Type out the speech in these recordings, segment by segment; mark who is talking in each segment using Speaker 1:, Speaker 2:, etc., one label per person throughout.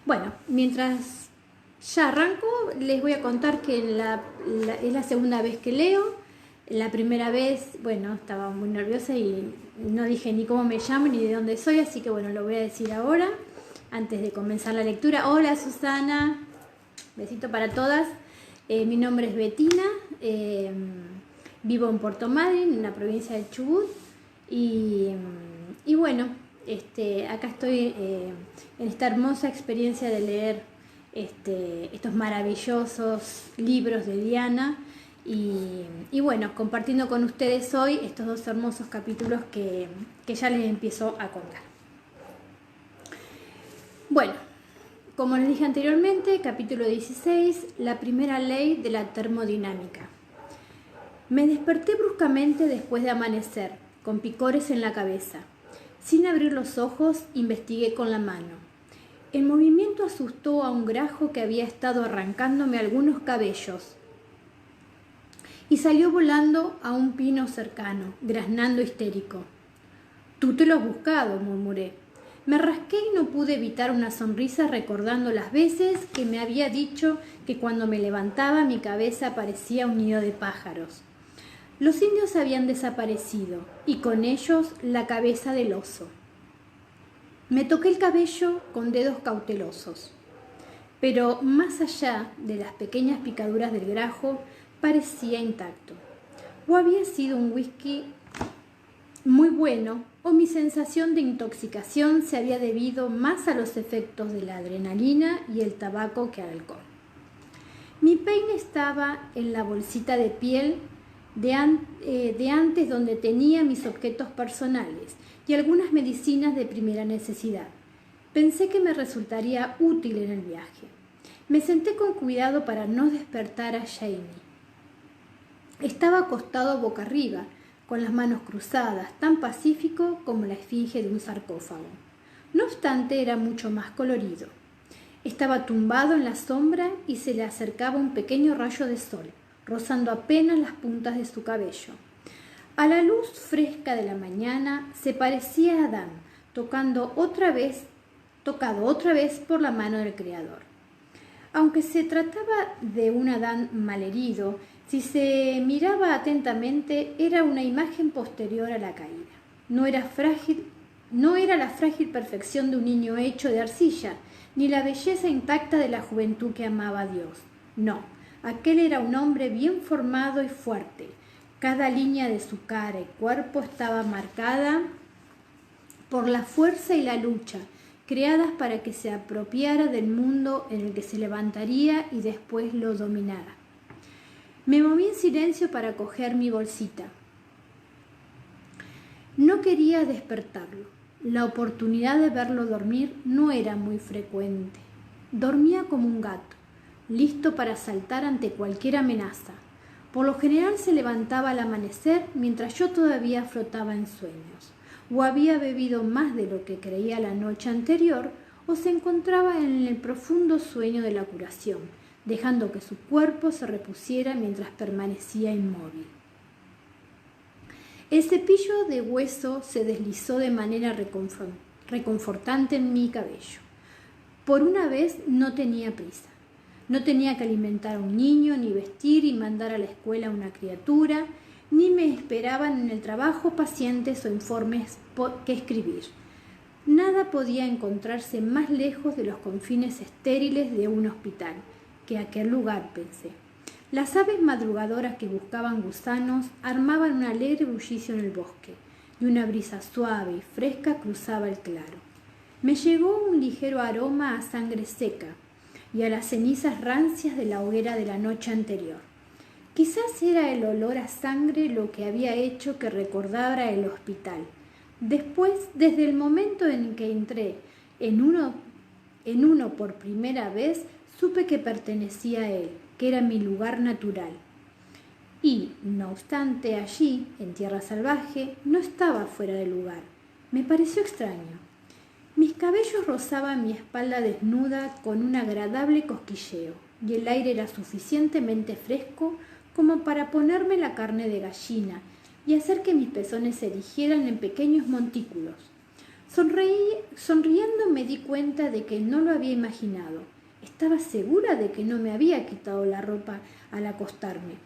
Speaker 1: Bueno, mientras ya arranco, les voy a contar que es la segunda vez que leo. La primera vez, bueno, estaba muy nerviosa y no dije ni cómo me llamo ni de dónde soy, así que bueno, lo voy a decir ahora, antes de comenzar la lectura. Hola Susana, besito para todas. Mi nombre es Betina, vivo en Puerto Madryn, en la provincia del Chubut, y bueno, acá estoy en esta hermosa experiencia de leer estos maravillosos libros de Diana y bueno, compartiendo con ustedes hoy estos dos hermosos capítulos que ya les empiezo a contar. Bueno, como les dije anteriormente, capítulo 16, la primera ley de la termodinámica. Me desperté bruscamente después de amanecer, con picores en la cabeza. Sin abrir los ojos, investigué con la mano. El movimiento asustó a un grajo que había estado arrancándome algunos cabellos y salió volando a un pino cercano, graznando histérico. «Tú te lo has buscado», murmuré. Me rasqué y no pude evitar una sonrisa recordando las veces que me había dicho que cuando me levantaba mi cabeza parecía un nido de pájaros. Los indios habían desaparecido y con ellos la cabeza del oso. Me toqué el cabello con dedos cautelosos, pero más allá de las pequeñas picaduras del grajo parecía intacto. O había sido un whisky muy bueno, o mi sensación de intoxicación se había debido más a los efectos de la adrenalina y el tabaco que al alcohol. Mi peine estaba en la bolsita de piel de antes donde tenía mis objetos personales y algunas medicinas de primera necesidad. Pensé que me resultaría útil en el viaje. Me senté con cuidado para no despertar a Jamie. Estaba acostado boca arriba, con las manos cruzadas, tan pacífico como la esfinge de un sarcófago. No obstante, era mucho más colorido. Estaba tumbado en la sombra y se le acercaba un pequeño rayo de sol, rozando apenas las puntas de su cabello. A la luz fresca de la mañana se parecía a Adán, tocado otra vez por la mano del Creador. Aunque se trataba de un Adán malherido, si se miraba atentamente era una imagen posterior a la caída. No era la frágil perfección de un niño hecho de arcilla, ni la belleza intacta de la juventud que amaba a Dios. No, aquel era un hombre bien formado y fuerte. Cada línea de su cara y cuerpo estaba marcada por la fuerza y la lucha, creadas para que se apropiara del mundo en el que se levantaría y después lo dominara. Me moví en silencio para coger mi bolsita. No quería despertarlo. La oportunidad de verlo dormir no era muy frecuente. Dormía como un gato, listo para saltar ante cualquier amenaza. Por lo general se levantaba al amanecer mientras yo todavía flotaba en sueños. O había bebido más de lo que creía la noche anterior, o se encontraba en el profundo sueño de la curación, dejando que su cuerpo se repusiera mientras permanecía inmóvil. El cepillo de hueso se deslizó de manera reconfortante en mi cabello. Por una vez no tenía prisa. No tenía que alimentar a un niño, ni vestir y mandar a la escuela a una criatura, ni me esperaban en el trabajo pacientes o informes que escribir. Nada podía encontrarse más lejos de los confines estériles de un hospital que aquel lugar, pensé. Las aves madrugadoras que buscaban gusanos armaban un alegre bullicio en el bosque, y una brisa suave y fresca cruzaba el claro. Me llegó un ligero aroma a sangre seca y a las cenizas rancias de la hoguera de la noche anterior. Quizás era el olor a sangre lo que había hecho que recordara el hospital. Después, desde el momento en que entré en uno por primera vez, supe que pertenecía a él, que era mi lugar natural. Y, no obstante, allí, en tierra salvaje, no estaba fuera de lugar. Me pareció extraño. Mis cabellos rozaban mi espalda desnuda con un agradable cosquilleo, y el aire era suficientemente fresco como para ponerme la carne de gallina y hacer que mis pezones se erigieran en pequeños montículos. Sonriendo me di cuenta de que no lo había imaginado. Estaba segura de que no me había quitado la ropa al acostarme.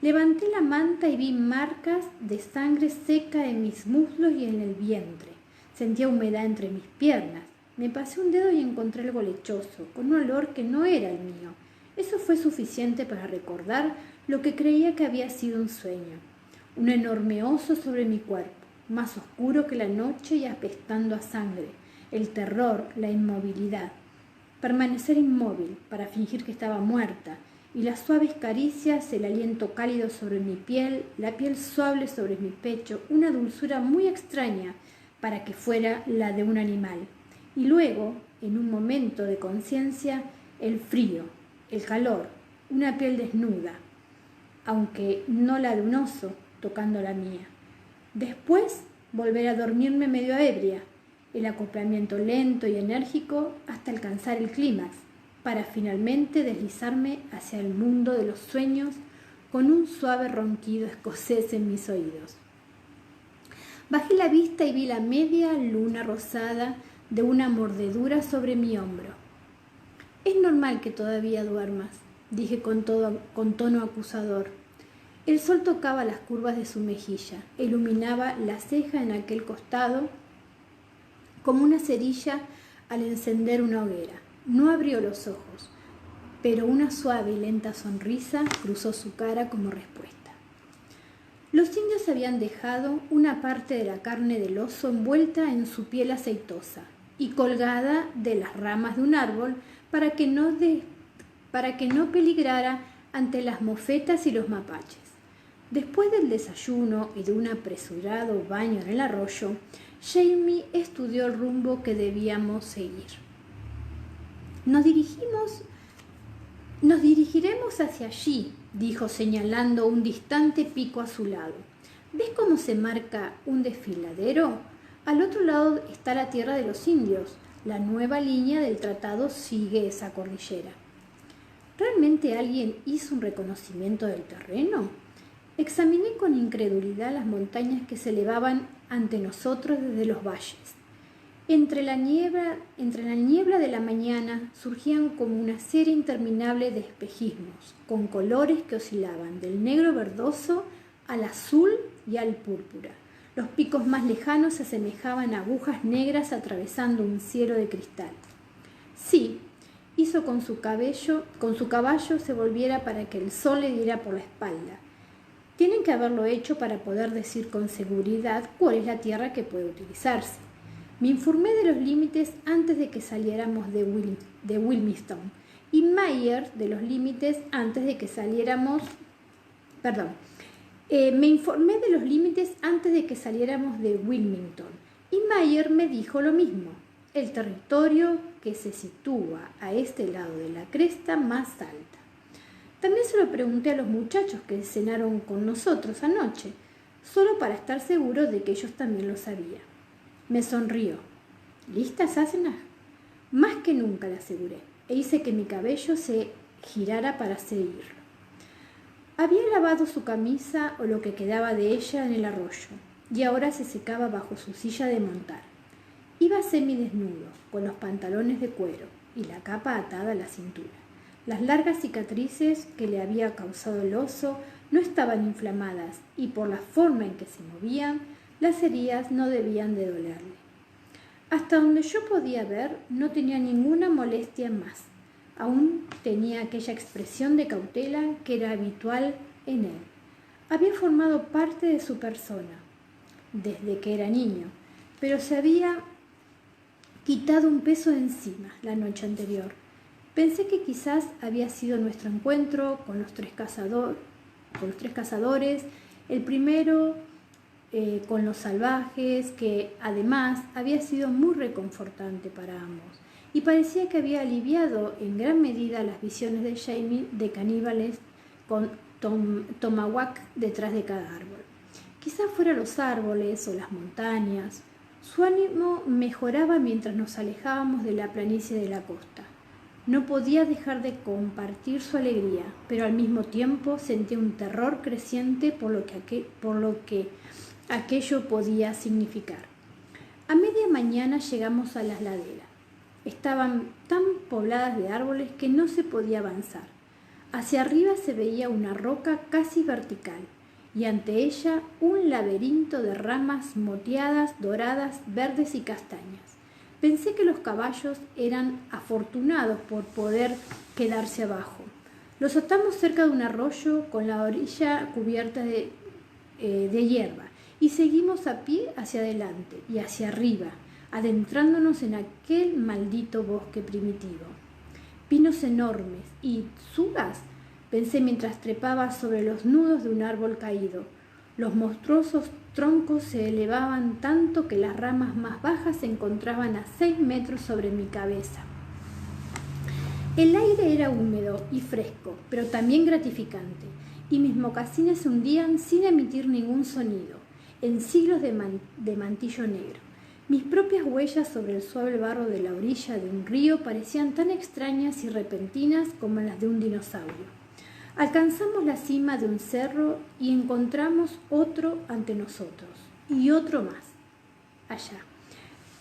Speaker 1: Levanté la manta y vi marcas de sangre seca en mis muslos y en el vientre. Sentía humedad entre mis piernas. Me pasé un dedo y encontré algo lechoso, con un olor que no era el mío. Eso fue suficiente para recordar lo que creía que había sido un sueño. Un enorme oso sobre mi cuerpo, más oscuro que la noche y apestando a sangre. El terror, la inmovilidad. Permanecer inmóvil para fingir que estaba muerta, y las suaves caricias, el aliento cálido sobre mi piel, la piel suave sobre mi pecho, una dulzura muy extraña para que fuera la de un animal. Y luego, en un momento de conciencia, el frío, el calor, una piel desnuda, aunque no la de un oso, tocando la mía. Después, volver a dormirme medio ebria, el acoplamiento lento y enérgico hasta alcanzar el clímax, para finalmente deslizarme hacia el mundo de los sueños con un suave ronquido escocés en mis oídos. Bajé la vista y vi la media luna rosada de una mordedura sobre mi hombro. «Es normal que todavía duermas», dije con tono acusador. El sol tocaba las curvas de su mejilla, iluminaba la ceja en aquel costado como una cerilla al encender una hoguera. No abrió los ojos, pero una suave y lenta sonrisa cruzó su cara como respuesta. Los indios habían dejado una parte de la carne del oso envuelta en su piel aceitosa y colgada de las ramas de un árbol para que no peligrara ante las mofetas y los mapaches. Después del desayuno y de un apresurado baño en el arroyo, Jamie estudió el rumbo que debíamos seguir. Nos dirigiremos hacia allí, dijo señalando un distante pico a su lado. ¿Ves cómo se marca un desfiladero? Al otro lado está la tierra de los indios. La nueva línea del tratado sigue esa cordillera. ¿Realmente alguien hizo un reconocimiento del terreno? Examiné con incredulidad las montañas que se elevaban ante nosotros desde los valles. Entre la niebla de la mañana surgían como una serie interminable de espejismos, con colores que oscilaban del negro verdoso al azul y al púrpura. Los picos más lejanos se asemejaban a agujas negras atravesando un cielo de cristal. Sí, hizo con su caballo se volviera para que el sol le diera por la espalda. Tienen que haberlo hecho para poder decir con seguridad cuál es la tierra que puede utilizarse. Me informé de los límites antes de que saliéramos de Wilmington y Mayer de los límites antes de que saliéramos. Me informé de los límites antes de que saliéramos de Wilmington y Mayer me dijo lo mismo. El territorio que se sitúa a este lado de la cresta más alta. También se lo pregunté a los muchachos que cenaron con nosotros anoche, solo para estar seguro de que ellos también lo sabían. Me sonrió. ¿Listas, Asena? Más que nunca, le aseguré, e hice que mi cabello se girara para seguirlo. Había lavado su camisa o lo que quedaba de ella en el arroyo, y ahora se secaba bajo su silla de montar. Iba semidesnudo, con los pantalones de cuero y la capa atada a la cintura. Las largas cicatrices que le había causado el oso no estaban inflamadas y por la forma en que se movían, las heridas no debían de dolerle. Hasta donde yo podía ver, no tenía ninguna molestia más. Aún tenía aquella expresión de cautela que era habitual en él. Había formado parte de su persona desde que era niño, pero se había quitado un peso de encima la noche anterior. Pensé que quizás había sido nuestro encuentro con los tres cazadores, el primero con los salvajes, que además había sido muy reconfortante para ambos, y parecía que había aliviado en gran medida las visiones de Jamie de caníbales con tomahawk detrás de cada árbol. Quizás fueran los árboles o las montañas. Su ánimo mejoraba mientras nos alejábamos de la planicie de la costa. No podía dejar de compartir su alegría, pero al mismo tiempo sentía un terror creciente por lo que aquello podía significar. A media mañana llegamos a las laderas. Estaban tan pobladas de árboles que no se podía avanzar. Hacia arriba se veía una roca casi vertical y ante ella un laberinto de ramas moteadas, doradas, verdes y castañas. Pensé que los caballos eran afortunados por poder quedarse abajo. Los atamos cerca de un arroyo con la orilla cubierta de hierba y seguimos a pie hacia adelante y hacia arriba, adentrándonos en aquel maldito bosque primitivo. Pinos enormes y tsugas, pensé mientras trepaba sobre los nudos de un árbol caído. Los monstruosos troncos se elevaban tanto que las ramas más bajas se encontraban a 6 metros sobre mi cabeza. El aire era húmedo y fresco, pero también gratificante, y mis mocasines se hundían sin emitir ningún sonido, en siglos de mantillo negro. Mis propias huellas sobre el suave barro de la orilla de un río parecían tan extrañas y repentinas como las de un dinosaurio. Alcanzamos la cima de un cerro y encontramos otro ante nosotros, y otro más, allá.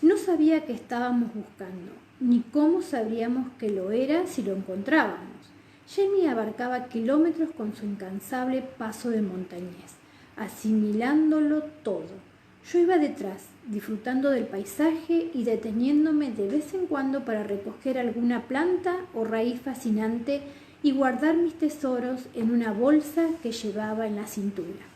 Speaker 1: No sabía qué estábamos buscando, ni cómo sabríamos que lo era si lo encontrábamos. Jamie abarcaba kilómetros con su incansable paso de montañés, asimilándolo todo. Yo iba detrás, disfrutando del paisaje y deteniéndome de vez en cuando para recoger alguna planta o raíz fascinante y guardar mis tesoros en una bolsa que llevaba en la cintura.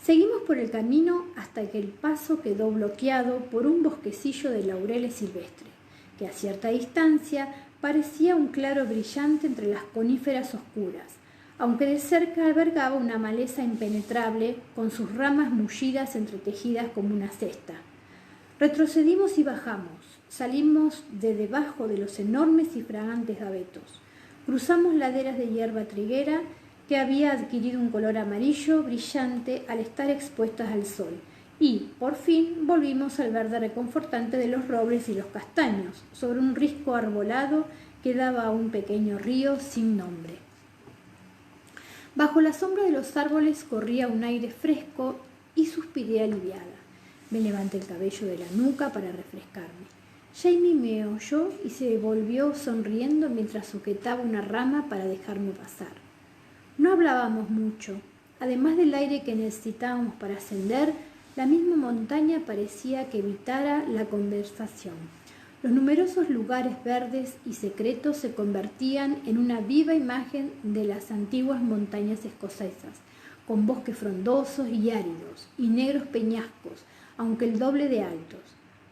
Speaker 1: Seguimos por el camino hasta que el paso quedó bloqueado por un bosquecillo de laureles silvestres, que a cierta distancia parecía un claro brillante entre las coníferas oscuras, aunque de cerca albergaba una maleza impenetrable con sus ramas mullidas entretejidas como una cesta. Retrocedimos y bajamos, salimos de debajo de los enormes y fragantes abetos, cruzamos laderas de hierba triguera que había adquirido un color amarillo brillante al estar expuestas al sol, y, por fin, volvimos al verde reconfortante de los robles y los castaños, sobre un risco arbolado que daba a un pequeño río sin nombre. Bajo la sombra de los árboles corría un aire fresco y suspiré aliviada. Me levanté el cabello de la nuca para refrescarme. Jamie me oyó y se volvió sonriendo mientras sujetaba una rama para dejarme pasar. No hablábamos mucho. Además del aire que necesitábamos para ascender, la misma montaña parecía que evitara la conversación. Los numerosos lugares verdes y secretos se convertían en una viva imagen de las antiguas montañas escocesas, con bosques frondosos y áridos, y negros peñascos, aunque el doble de altos.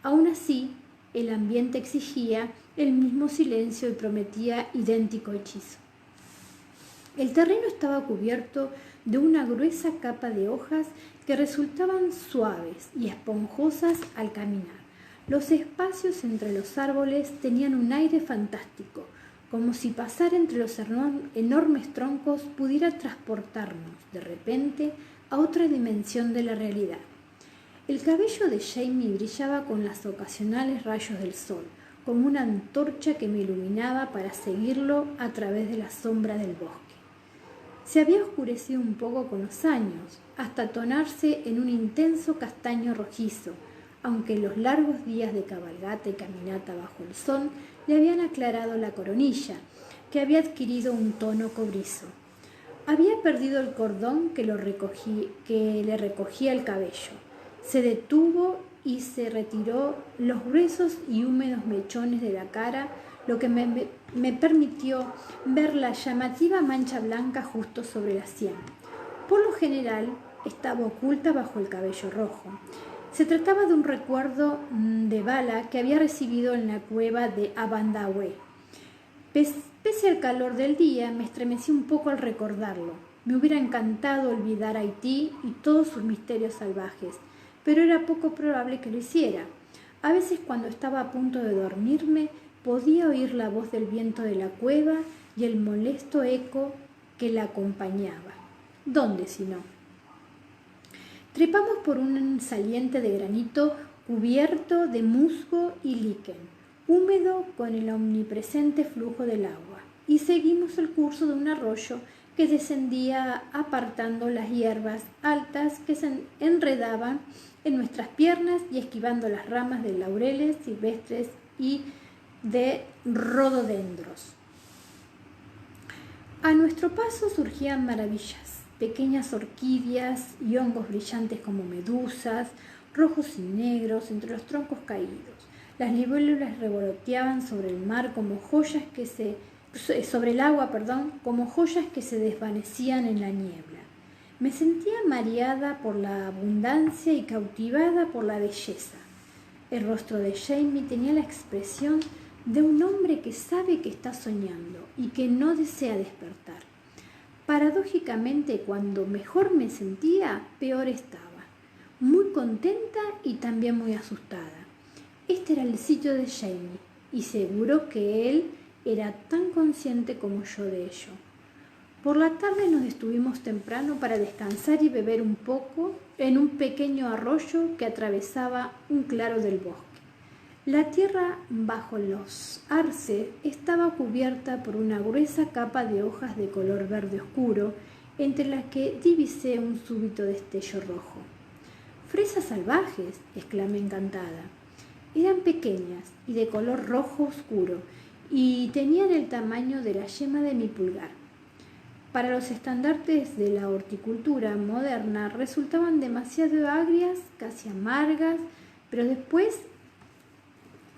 Speaker 1: Aún así, el ambiente exigía el mismo silencio y prometía idéntico hechizo. El terreno estaba cubierto de una gruesa capa de hojas que resultaban suaves y esponjosas al caminar. Los espacios entre los árboles tenían un aire fantástico, como si pasar entre los enormes troncos pudiera transportarnos, de repente, a otra dimensión de la realidad. El cabello de Jamie brillaba con los ocasionales rayos del sol, como una antorcha que me iluminaba para seguirlo a través de la sombra del bosque. Se había oscurecido un poco con los años, hasta tornarse en un intenso castaño rojizo, aunque los largos días de cabalgata y caminata bajo el sol le habían aclarado la coronilla, que había adquirido un tono cobrizo. Había perdido el cordón que le recogía el cabello. Se detuvo y se retiró los gruesos y húmedos mechones de la cara, lo que me permitió ver la llamativa mancha blanca justo sobre la sien. Por lo general, estaba oculta bajo el cabello rojo. Se trataba de un recuerdo de bala que había recibido en la cueva de Abandawe. Pese al calor del día, me estremecí un poco al recordarlo. Me hubiera encantado olvidar Haití y todos sus misterios salvajes, pero era poco probable que lo hiciera. A veces, cuando estaba a punto de dormirme, podía oír la voz del viento de la cueva y el molesto eco que la acompañaba. ¿Dónde si no? Trepamos por un saliente de granito cubierto de musgo y liquen, húmedo con el omnipresente flujo del agua, y seguimos el curso de un arroyo que descendía apartando las hierbas altas que se enredaban en nuestras piernas y esquivando las ramas de laureles silvestres y de rododendros. A nuestro paso surgían maravillas, pequeñas orquídeas y hongos brillantes como medusas, rojos y negros entre los troncos caídos. Las libélulas revoloteaban sobre el mar como joyas sobre el agua, como joyas que se desvanecían en la niebla. Me sentía mareada por la abundancia y cautivada por la belleza. El rostro de Jamie tenía la expresión de un hombre que sabe que está soñando y que no desea despertar. Paradójicamente, cuando mejor me sentía, peor estaba. Muy contenta y también muy asustada. Este era el sitio de Jamie, y seguro que él era tan consciente como yo de ello. Por la tarde nos detuvimos temprano para descansar y beber un poco en un pequeño arroyo que atravesaba un claro del bosque. La tierra bajo los arces estaba cubierta por una gruesa capa de hojas de color verde oscuro, entre las que divisé un súbito destello rojo. «¡Fresas salvajes!», exclamé encantada. Eran pequeñas y de color rojo oscuro y tenían el tamaño de la yema de mi pulgar. Para los estandartes de la horticultura moderna resultaban demasiado agrias, casi amargas, pero después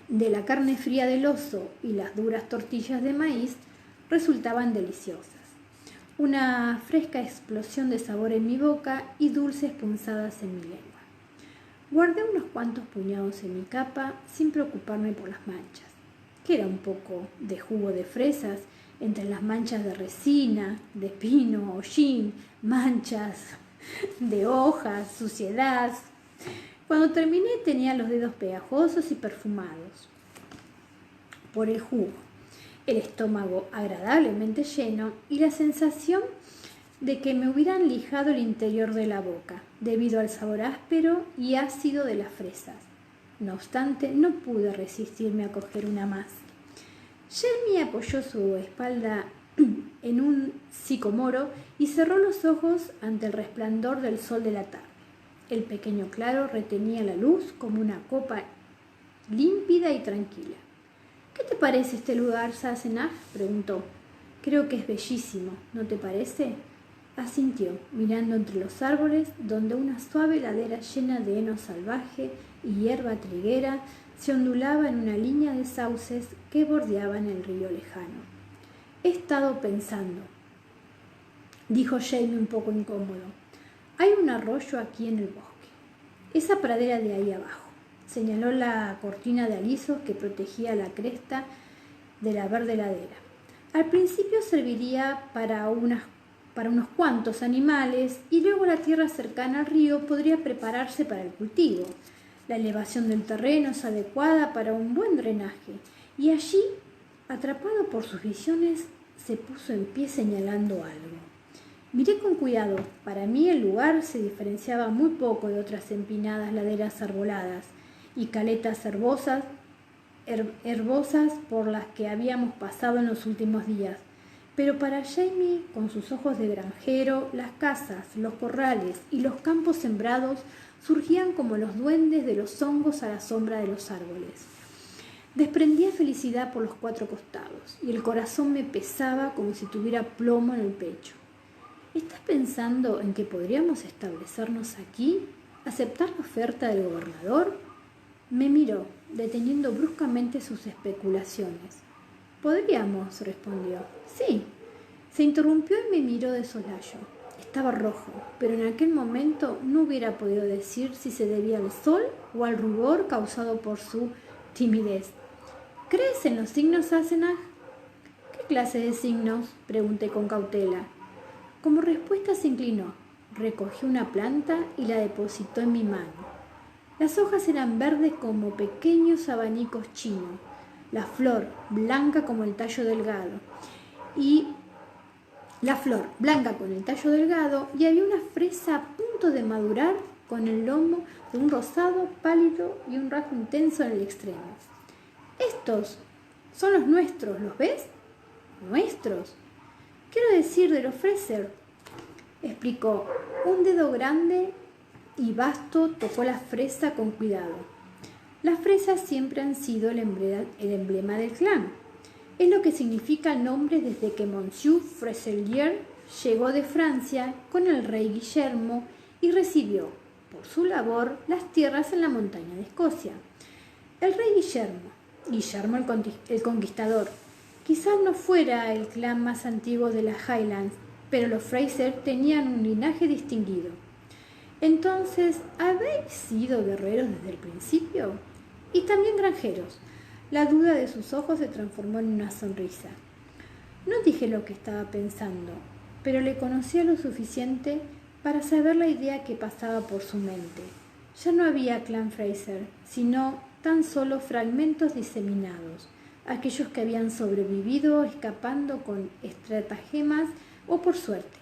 Speaker 1: de la carne fría del oso y las duras tortillas de maíz resultaban deliciosas. Una fresca explosión de sabor en mi boca y dulces punzadas en mi lengua. Guardé unos cuantos puñados en mi capa sin preocuparme por las manchas, que era un poco de jugo de fresas entre las manchas de resina, de pino, hollín, manchas de hojas, suciedad. Cuando terminé tenía los dedos pegajosos y perfumados por el jugo, el estómago agradablemente lleno y la sensación de que me hubieran lijado el interior de la boca, debido al sabor áspero y ácido de las fresas. No obstante, no pude resistirme a coger una más. Jamie apoyó su espalda en un sicomoro y cerró los ojos ante el resplandor del sol de la tarde. El pequeño claro retenía la luz como una copa límpida y tranquila. «¿Qué te parece este lugar, Sassenach?», preguntó. «Creo que es bellísimo, ¿no te parece?», asintió, mirando entre los árboles, donde una suave ladera llena de heno salvaje y hierba triguera se ondulaba en una línea de sauces que bordeaban el río lejano. «He estado pensando», dijo Jamie un poco incómodo. «Hay un arroyo aquí en el bosque. Esa pradera de ahí abajo», señaló la cortina de alisos que protegía la cresta de la verde ladera. «Al principio serviría para unos cuantos animales y luego la tierra cercana al río podría prepararse para el cultivo. La elevación del terreno es adecuada para un buen drenaje». Y allí, atrapado por sus visiones, se puso en pie señalando algo. Miré con cuidado. Para mí el lugar se diferenciaba muy poco de otras empinadas laderas arboladas y caletas herbosas por las que habíamos pasado en los últimos días. Pero para Jamie, con sus ojos de granjero, las casas, los corrales y los campos sembrados surgían como los duendes de los hongos a la sombra de los árboles. Desprendía felicidad por los cuatro costados y el corazón me pesaba como si tuviera plomo en el pecho. «¿Estás pensando en que podríamos establecernos aquí? ¿Aceptar la oferta del gobernador?». Me miró, deteniendo bruscamente sus especulaciones. «Podríamos», respondió. «Sí». Se interrumpió y me miró de soslayo. Estaba rojo, pero en aquel momento no hubiera podido decir si se debía al sol o al rubor causado por su timidez. «¿Crees en los signos, Sassenach?». «¿Qué clase de signos?», pregunté con cautela. Como respuesta se inclinó, recogió una planta y la depositó en mi mano. Las hojas eran verdes como pequeños abanicos chinos, la flor blanca como el tallo delgado y había una fresa a punto de madurar con el lomo de un rosado pálido y un rasgo intenso en el extremo. «Estos son los nuestros, ¿los ves?». «¿Nuestros?». Quiero decir de los Fraser, explicó. Un dedo grande y vasto tocó la fresa con cuidado. Las fresas siempre han sido el emblema del clan. Es lo que significa el nombre desde que Monsieur Freselier llegó de Francia con el rey Guillermo y recibió, por su labor, las tierras en la montaña de Escocia. El rey Guillermo el Conquistador, quizás no fuera el clan más antiguo de las Highlands, pero los Fraser tenían un linaje distinguido. Entonces, ¿habéis sido guerreros desde el principio? Y también granjeros. La duda de sus ojos se transformó en una sonrisa. No dije lo que estaba pensando, pero le conocía lo suficiente para saber la idea que pasaba por su mente. Ya no había clan Fraser, sino tan solo fragmentos diseminados, aquellos que habían sobrevivido escapando con estratagemas o por suerte.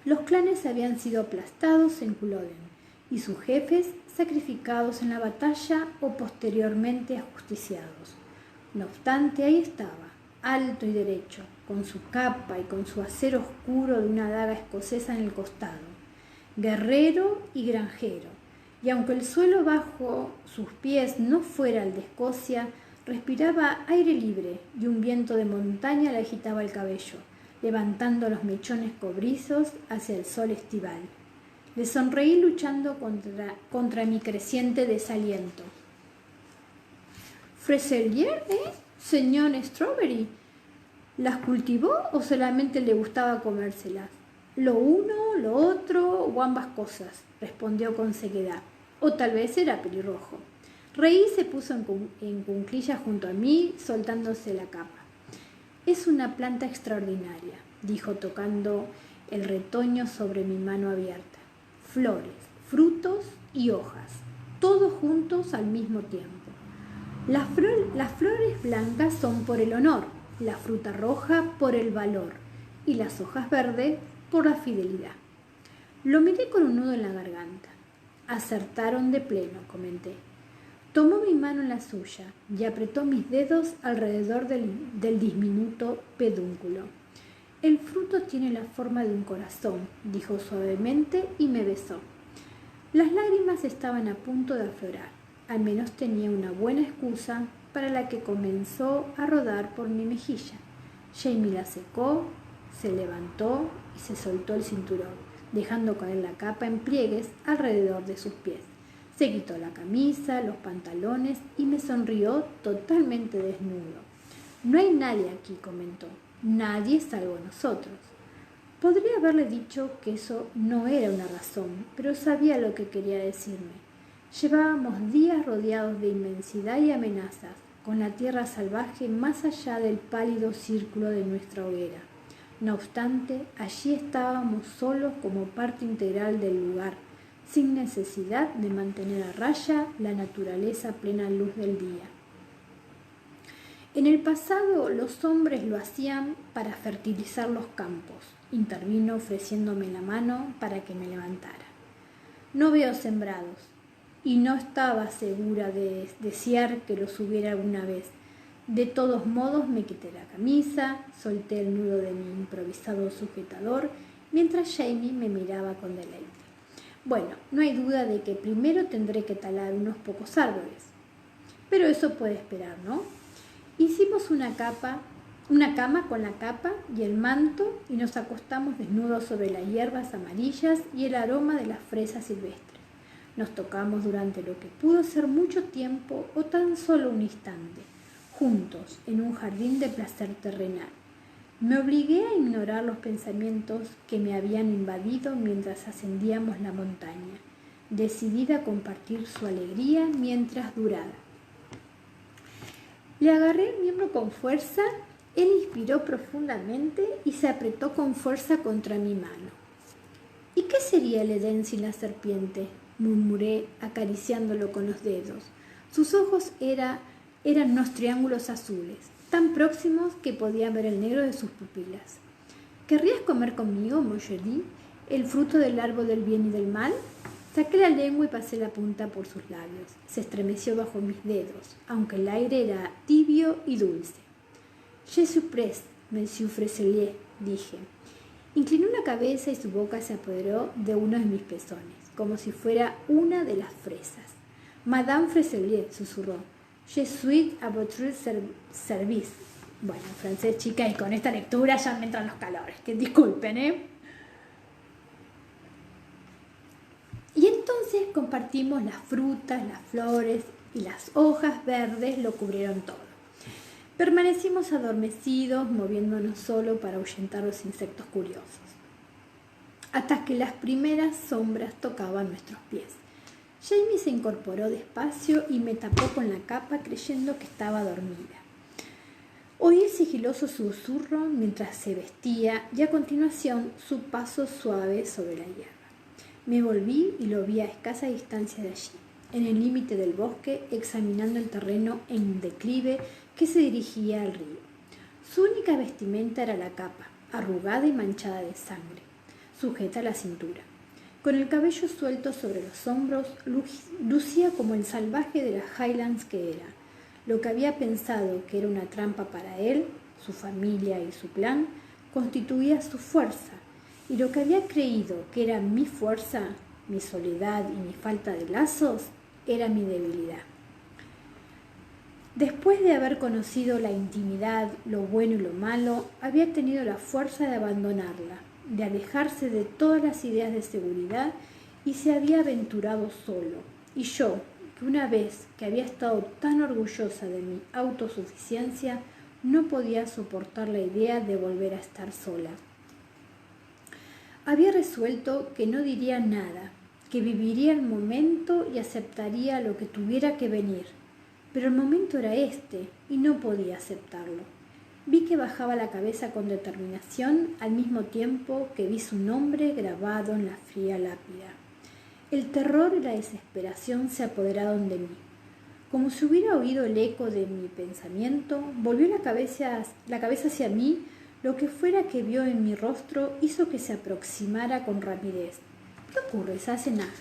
Speaker 1: Los clanes habían sido aplastados en Culloden y sus jefes sacrificados en la batalla o posteriormente ajusticiados. No obstante, ahí estaba, alto y derecho, con su capa y con su acero oscuro de una daga escocesa en el costado, guerrero y granjero, y aunque el suelo bajo sus pies no fuera el de Escocia, respiraba aire libre y un viento de montaña le agitaba el cabello, levantando los mechones cobrizos hacia el sol estival. Le sonreí luchando contra mi creciente desaliento. ¿Freselier, señor Strawberry? ¿Las cultivó o solamente le gustaba comérselas? Lo uno, lo otro o ambas cosas, respondió con sequedad. O tal vez era pelirrojo. Reí se puso en cuclillas junto a mí, soltándose la capa. Es una planta extraordinaria, dijo tocando el retoño sobre mi mano abierta. Flores, frutos y hojas, todos juntos al mismo tiempo. Las flores blancas son por el honor, la fruta roja por el valor y las hojas verdes por la fidelidad. Lo miré con un nudo en la garganta. Acertaron de pleno, comenté. Tomó mi mano en la suya y apretó mis dedos alrededor del diminuto pedúnculo. El fruto tiene la forma de un corazón, dijo suavemente y me besó. Las lágrimas estaban a punto de aflorar. Al menos tenía una buena excusa para la que comenzó a rodar por mi mejilla. Jamie la secó, se levantó y se soltó el cinturón, dejando caer la capa en pliegues alrededor de sus pies. Se quitó la camisa, los pantalones y me sonrió totalmente desnudo. No hay nadie aquí, comentó. Nadie salvo nosotros. Podría haberle dicho que eso no era una razón, pero sabía lo que quería decirme. Llevábamos días rodeados de inmensidad y amenazas, con la tierra salvaje más allá del pálido círculo de nuestra hoguera. No obstante, allí estábamos solos como parte integral del lugar, sin necesidad de mantener a raya la naturaleza a plena luz del día. En el pasado los hombres lo hacían para fertilizar los campos, intervino ofreciéndome la mano para que me levantara. No veo sembrados, y no estaba segura de desear que los hubiera alguna vez. De todos modos me quité la camisa, solté el nudo de mi improvisado sujetador, mientras Jamie me miraba con deleite. Bueno, no hay duda de que primero tendré que talar unos pocos árboles, pero eso puede esperar, ¿no? Hicimos una cama con la capa y el manto y nos acostamos desnudos sobre las hierbas amarillas y el aroma de las fresas silvestres. Nos tocamos durante lo que pudo ser mucho tiempo o tan solo un instante, juntos en un jardín de placer terrenal. Me obligué a ignorar los pensamientos que me habían invadido mientras ascendíamos la montaña, decidida a compartir su alegría mientras durara. Le agarré el miembro con fuerza, él inspiró profundamente y se apretó con fuerza contra mi mano. ¿Y qué sería el Edén sin la serpiente?, murmuré acariciándolo con los dedos. Sus ojos eran unos triángulos azules, tan próximos que podía ver el negro de sus pupilas. ¿Querrías comer conmigo, mon chéri, el fruto del árbol del bien y del mal? Saqué la lengua y pasé la punta por sus labios. Se estremeció bajo mis dedos, aunque el aire era tibio y dulce. Je suis prête Monsieur Freselier, dije. Inclinó la cabeza y su boca se apoderó de uno de mis pezones, como si fuera una de las fresas. Madame Freselier, susurró. Je suis à votre service. Bueno, en francés, chica, y con esta lectura ya me entran los calores. Que disculpen, ¿eh? Y entonces compartimos las frutas, las flores y las hojas verdes lo cubrieron todo. Permanecimos adormecidos, moviéndonos solo para ahuyentar los insectos curiosos, hasta que las primeras sombras tocaban nuestros pies. Jamie se incorporó despacio y me tapó con la capa creyendo que estaba dormida. Oí el sigiloso susurro mientras se vestía y a continuación su paso suave sobre la hierba. Me volví y lo vi a escasa distancia de allí, en el límite del bosque, examinando el terreno en declive que se dirigía al río. Su única vestimenta era la capa, arrugada y manchada de sangre, sujeta a la cintura. Con el cabello suelto sobre los hombros, lucía como el salvaje de las Highlands que era. Lo que había pensado que era una trampa para él, su familia y su plan, constituía su fuerza, y lo que había creído que era mi fuerza, mi soledad y mi falta de lazos, era mi debilidad. Después de haber conocido la intimidad, lo bueno y lo malo, había tenido la fuerza de abandonarla, de alejarse de todas las ideas de seguridad y se había aventurado solo. Y yo, que una vez que había estado tan orgullosa de mi autosuficiencia, no podía soportar la idea de volver a estar sola. Había resuelto que no diría nada, que viviría el momento y aceptaría lo que tuviera que venir. Pero el momento era este y no podía aceptarlo. Vi que bajaba la cabeza con determinación al mismo tiempo que vi su nombre grabado en la fría lápida. El terror y la desesperación se apoderaron de mí. Como si hubiera oído el eco de mi pensamiento, volvió la cabeza hacia mí. Lo que fuera que vio en mi rostro hizo que se aproximara con rapidez. ¿Qué ocurre, Sassenach?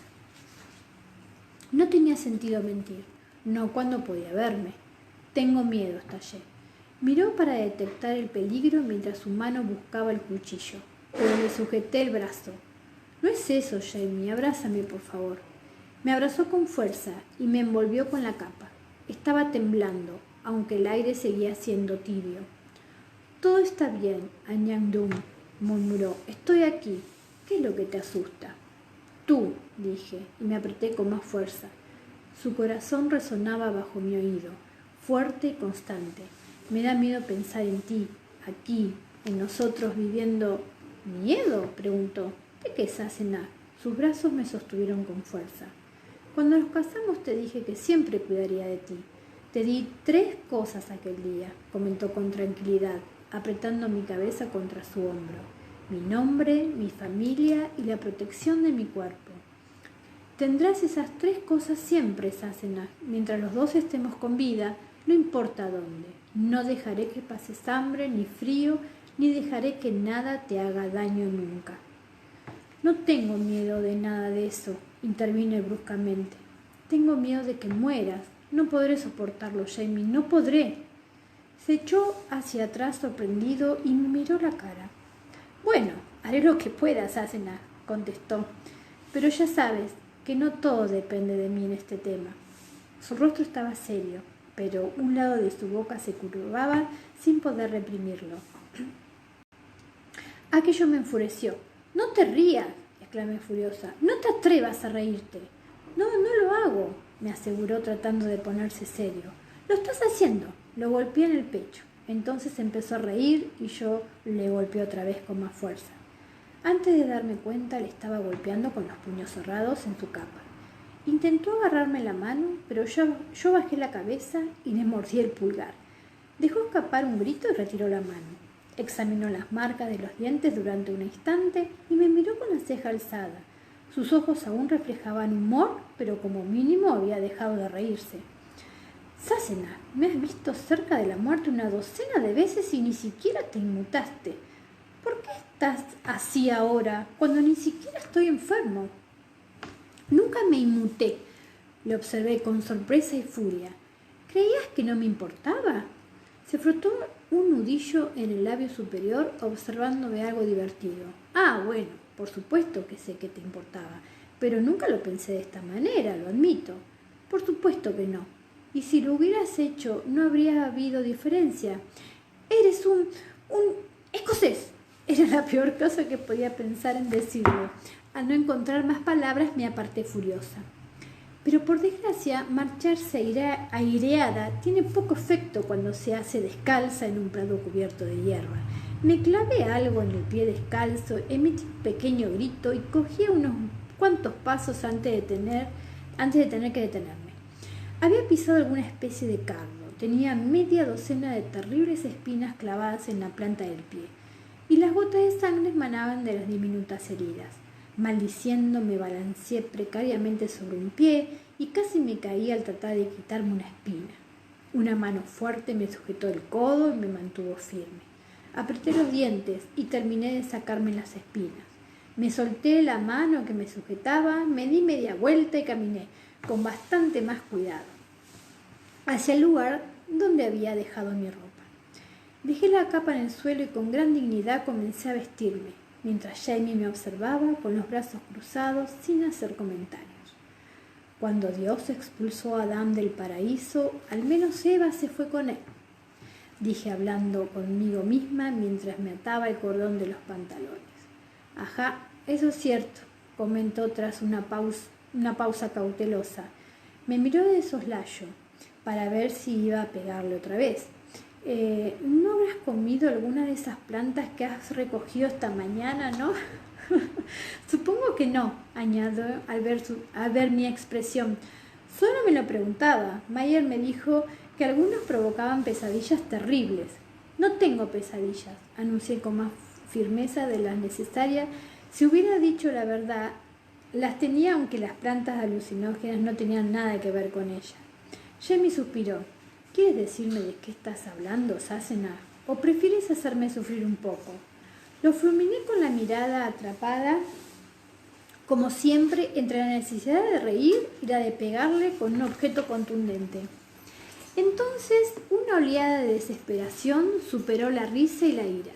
Speaker 1: No tenía sentido mentir. No cuando podía verme. Tengo miedo, estallé. Miró para detectar el peligro mientras su mano buscaba el cuchillo, pero le sujeté el brazo. No es eso, Jamie, abrázame, por favor. Me abrazó con fuerza y me envolvió con la capa. Estaba temblando, aunque el aire seguía siendo tibio. Todo está bien, Anyang-Dum, murmuró. Estoy aquí. ¿Qué es lo que te asusta? Tú, dije, y me apreté con más fuerza. Su corazón resonaba bajo mi oído, fuerte y constante. Me da miedo pensar en ti, aquí, en nosotros viviendo... ¿Miedo? Preguntó. ¿De qué, Sassenach? Sus brazos me sostuvieron con fuerza. Cuando nos casamos te dije que siempre cuidaría de ti. Te di 3 cosas aquel día, comentó con tranquilidad, apretando mi cabeza contra su hombro. Mi nombre, mi familia y la protección de mi cuerpo. Tendrás esas 3 cosas siempre, Sassenach. Mientras los 2 estemos con vida, no importa dónde. No dejaré que pases hambre ni frío, ni dejaré que nada te haga daño nunca. No tengo miedo de nada de eso, intervine bruscamente. Tengo miedo de que mueras. No podré soportarlo, Jamie, no podré. Se echó hacia atrás sorprendido y me miró la cara. Bueno, haré lo que pueda, Sassenach, contestó. Pero ya sabes que no todo depende de mí en este tema. Su rostro estaba serio, pero un lado de su boca se curvaba sin poder reprimirlo. Aquello me enfureció. No te rías, exclamé furiosa. No te atrevas a reírte. No lo hago, me aseguró tratando de ponerse serio. Lo estás haciendo. Lo golpeé en el pecho. Entonces empezó a reír y yo le golpeé otra vez con más fuerza. Antes de darme cuenta, le estaba golpeando con los puños cerrados en su capa. Intentó agarrarme la mano, pero yo bajé la cabeza y le mordí el pulgar. Dejó escapar un grito y retiró la mano. Examinó las marcas de los dientes durante un instante y me miró con la ceja alzada. Sus ojos aún reflejaban humor, pero como mínimo había dejado de reírse. Sassenach, me has visto cerca de la muerte una docena de veces y ni siquiera te inmutaste. ¿Por qué estás así ahora, cuando ni siquiera estoy enfermo? Nunca me inmuté, le observé con sorpresa y furia. ¿Creías que no me importaba? Se frotó un nudillo en el labio superior, observándome algo divertido. Ah, bueno, por supuesto que sé que te importaba, pero nunca lo pensé de esta manera, lo admito. Por supuesto que no. Y si lo hubieras hecho, no habría habido diferencia. Eres un escocés. Era la peor cosa que podía pensar en decirle. Al no encontrar más palabras, me aparté furiosa. Pero por desgracia, marcharse aireada tiene poco efecto cuando se hace descalza en un prado cubierto de hierba. Me clavé algo en el pie descalzo, emití un pequeño grito y cogí unos cuantos pasos antes de tener que detenerme. Había pisado alguna especie de cardo. Tenía media docena de terribles espinas clavadas en la planta del pie, y las gotas de sangre emanaban de las diminutas heridas. Maldiciendo, me balanceé precariamente sobre un pie y casi me caí al tratar de quitarme una espina. Una mano fuerte me sujetó el codo y me mantuvo firme. Apreté los dientes y terminé de sacarme las espinas. Me solté la mano que me sujetaba, me di media vuelta y caminé con bastante más cuidado hacia el lugar donde había dejado mi ropa. Dejé la capa en el suelo y con gran dignidad comencé a vestirme, mientras Jamie me observaba con los brazos cruzados sin hacer comentarios. Cuando Dios expulsó a Adán del paraíso, al menos Eva se fue con él, dije hablando conmigo misma mientras me ataba el cordón de los pantalones. Ajá, eso es cierto, comentó tras una pausa cautelosa. Me miró de soslayo para ver si iba a pegarle otra vez. ¿No habrás comido alguna de esas plantas que has recogido esta mañana, no? Supongo que no, añadió al ver mi expresión. Solo me lo preguntaba. Mayer me dijo que algunos provocaban pesadillas terribles. No tengo pesadillas, anuncié con más firmeza de la necesaria. Si hubiera dicho la verdad, las tenía, aunque las plantas alucinógenas no tenían nada que ver con ella. Jamie suspiró. ¿Quieres decirme de qué estás hablando, Sassenach? ¿O prefieres hacerme sufrir un poco? Lo fulminé con la mirada atrapada, como siempre, entre la necesidad de reír y la de pegarle con un objeto contundente. Entonces, una oleada de desesperación superó la risa y la ira.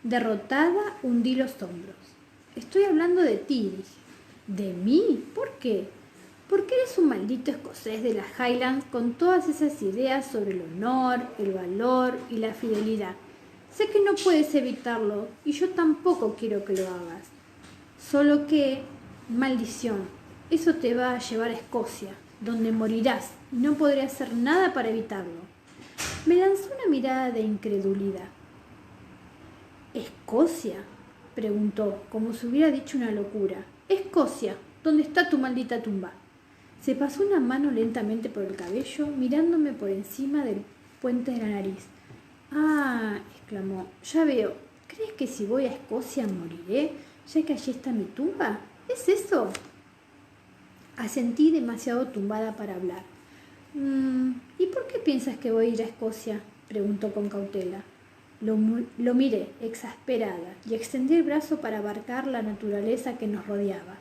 Speaker 1: Derrotada, hundí los hombros. Estoy hablando de ti, dije. ¿De mí? ¿Por qué? Porque eres un maldito escocés de las Highlands con todas esas ideas sobre el honor, el valor y la fidelidad. Sé que no puedes evitarlo y yo tampoco quiero que lo hagas. Solo que, maldición, eso te va a llevar a Escocia, donde morirás y no podré hacer nada para evitarlo. Me lanzó una mirada de incredulidad. ¿Escocia?, preguntó, como si hubiera dicho una locura. Escocia, ¿dónde está tu maldita tumba? Se pasó una mano lentamente por el cabello, mirándome por encima del puente de la nariz. Ah, exclamó, ya veo. ¿Crees que si voy a Escocia moriré, ya que allí está mi tumba? ¿Es eso? Asentí demasiado tumbada para hablar. ¿Y por qué piensas que voy a ir a Escocia?, preguntó con cautela. Lo miré, exasperada, y extendí el brazo para abarcar la naturaleza que nos rodeaba.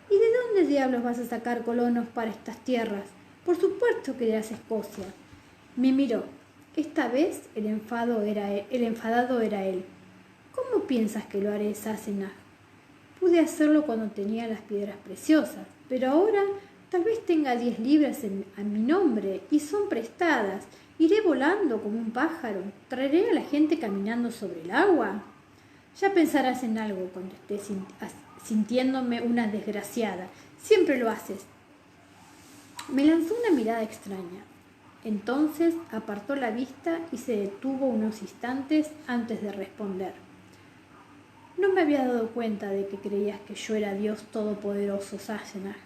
Speaker 1: ¿Y de dónde diablos vas a sacar colonos para estas tierras? Por supuesto que irás a Escocia. Me miró. Esta vez el enfadado era él. ¿Cómo piensas que lo haré, Sassenach? Pude hacerlo cuando tenía las piedras preciosas, pero ahora tal vez tenga 10 libras a mi nombre y son prestadas. Iré volando como un pájaro. ¿Traeré a la gente caminando sobre el agua? Ya pensarás en algo, contesté sintiéndome una desgraciada. Siempre lo haces. Me lanzó una mirada extraña. Entonces apartó la vista y se detuvo unos instantes antes de responder. No me había dado cuenta de que creías que yo era Dios Todopoderoso, Sassenach.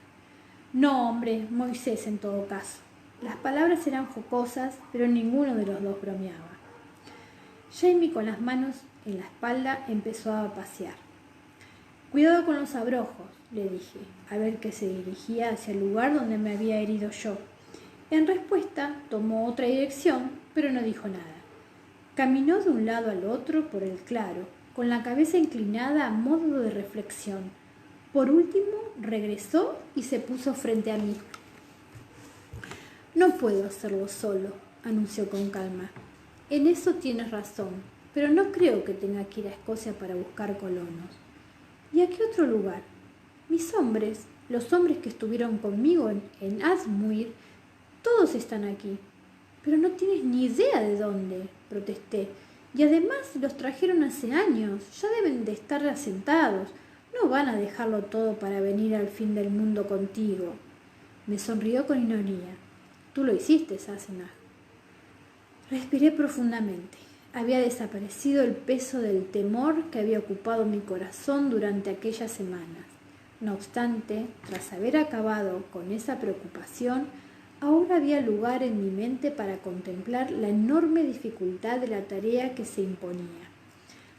Speaker 1: No, hombre, Moisés en todo caso. Las palabras eran jocosas, pero ninguno de los dos bromeaba. Jamie, con las manos en la espalda, empezó a pasear. Cuidado con los abrojos, le dije, a ver que se dirigía hacia el lugar donde me había herido yo. En respuesta, tomó otra dirección, pero no dijo nada. Caminó de un lado al otro por el claro, con la cabeza inclinada a modo de reflexión. Por último, regresó y se puso frente a mí. No puedo hacerlo solo, anunció con calma. En eso tienes razón, pero no creo que tenga que ir a Escocia para buscar colonos. ¿Y a qué otro lugar? Mis hombres, los hombres que estuvieron conmigo en Asmuir, todos están aquí. Pero no tienes ni idea de dónde, protesté. Y además los trajeron hace años, ya deben de estar asentados. No van a dejarlo todo para venir al fin del mundo contigo. Me sonrió con ironía. Tú lo hiciste, Sassenach. Respiré profundamente. Había desaparecido el peso del temor que había ocupado mi corazón durante aquellas semanas. No obstante, tras haber acabado con esa preocupación, ahora había lugar en mi mente para contemplar la enorme dificultad de la tarea que se imponía.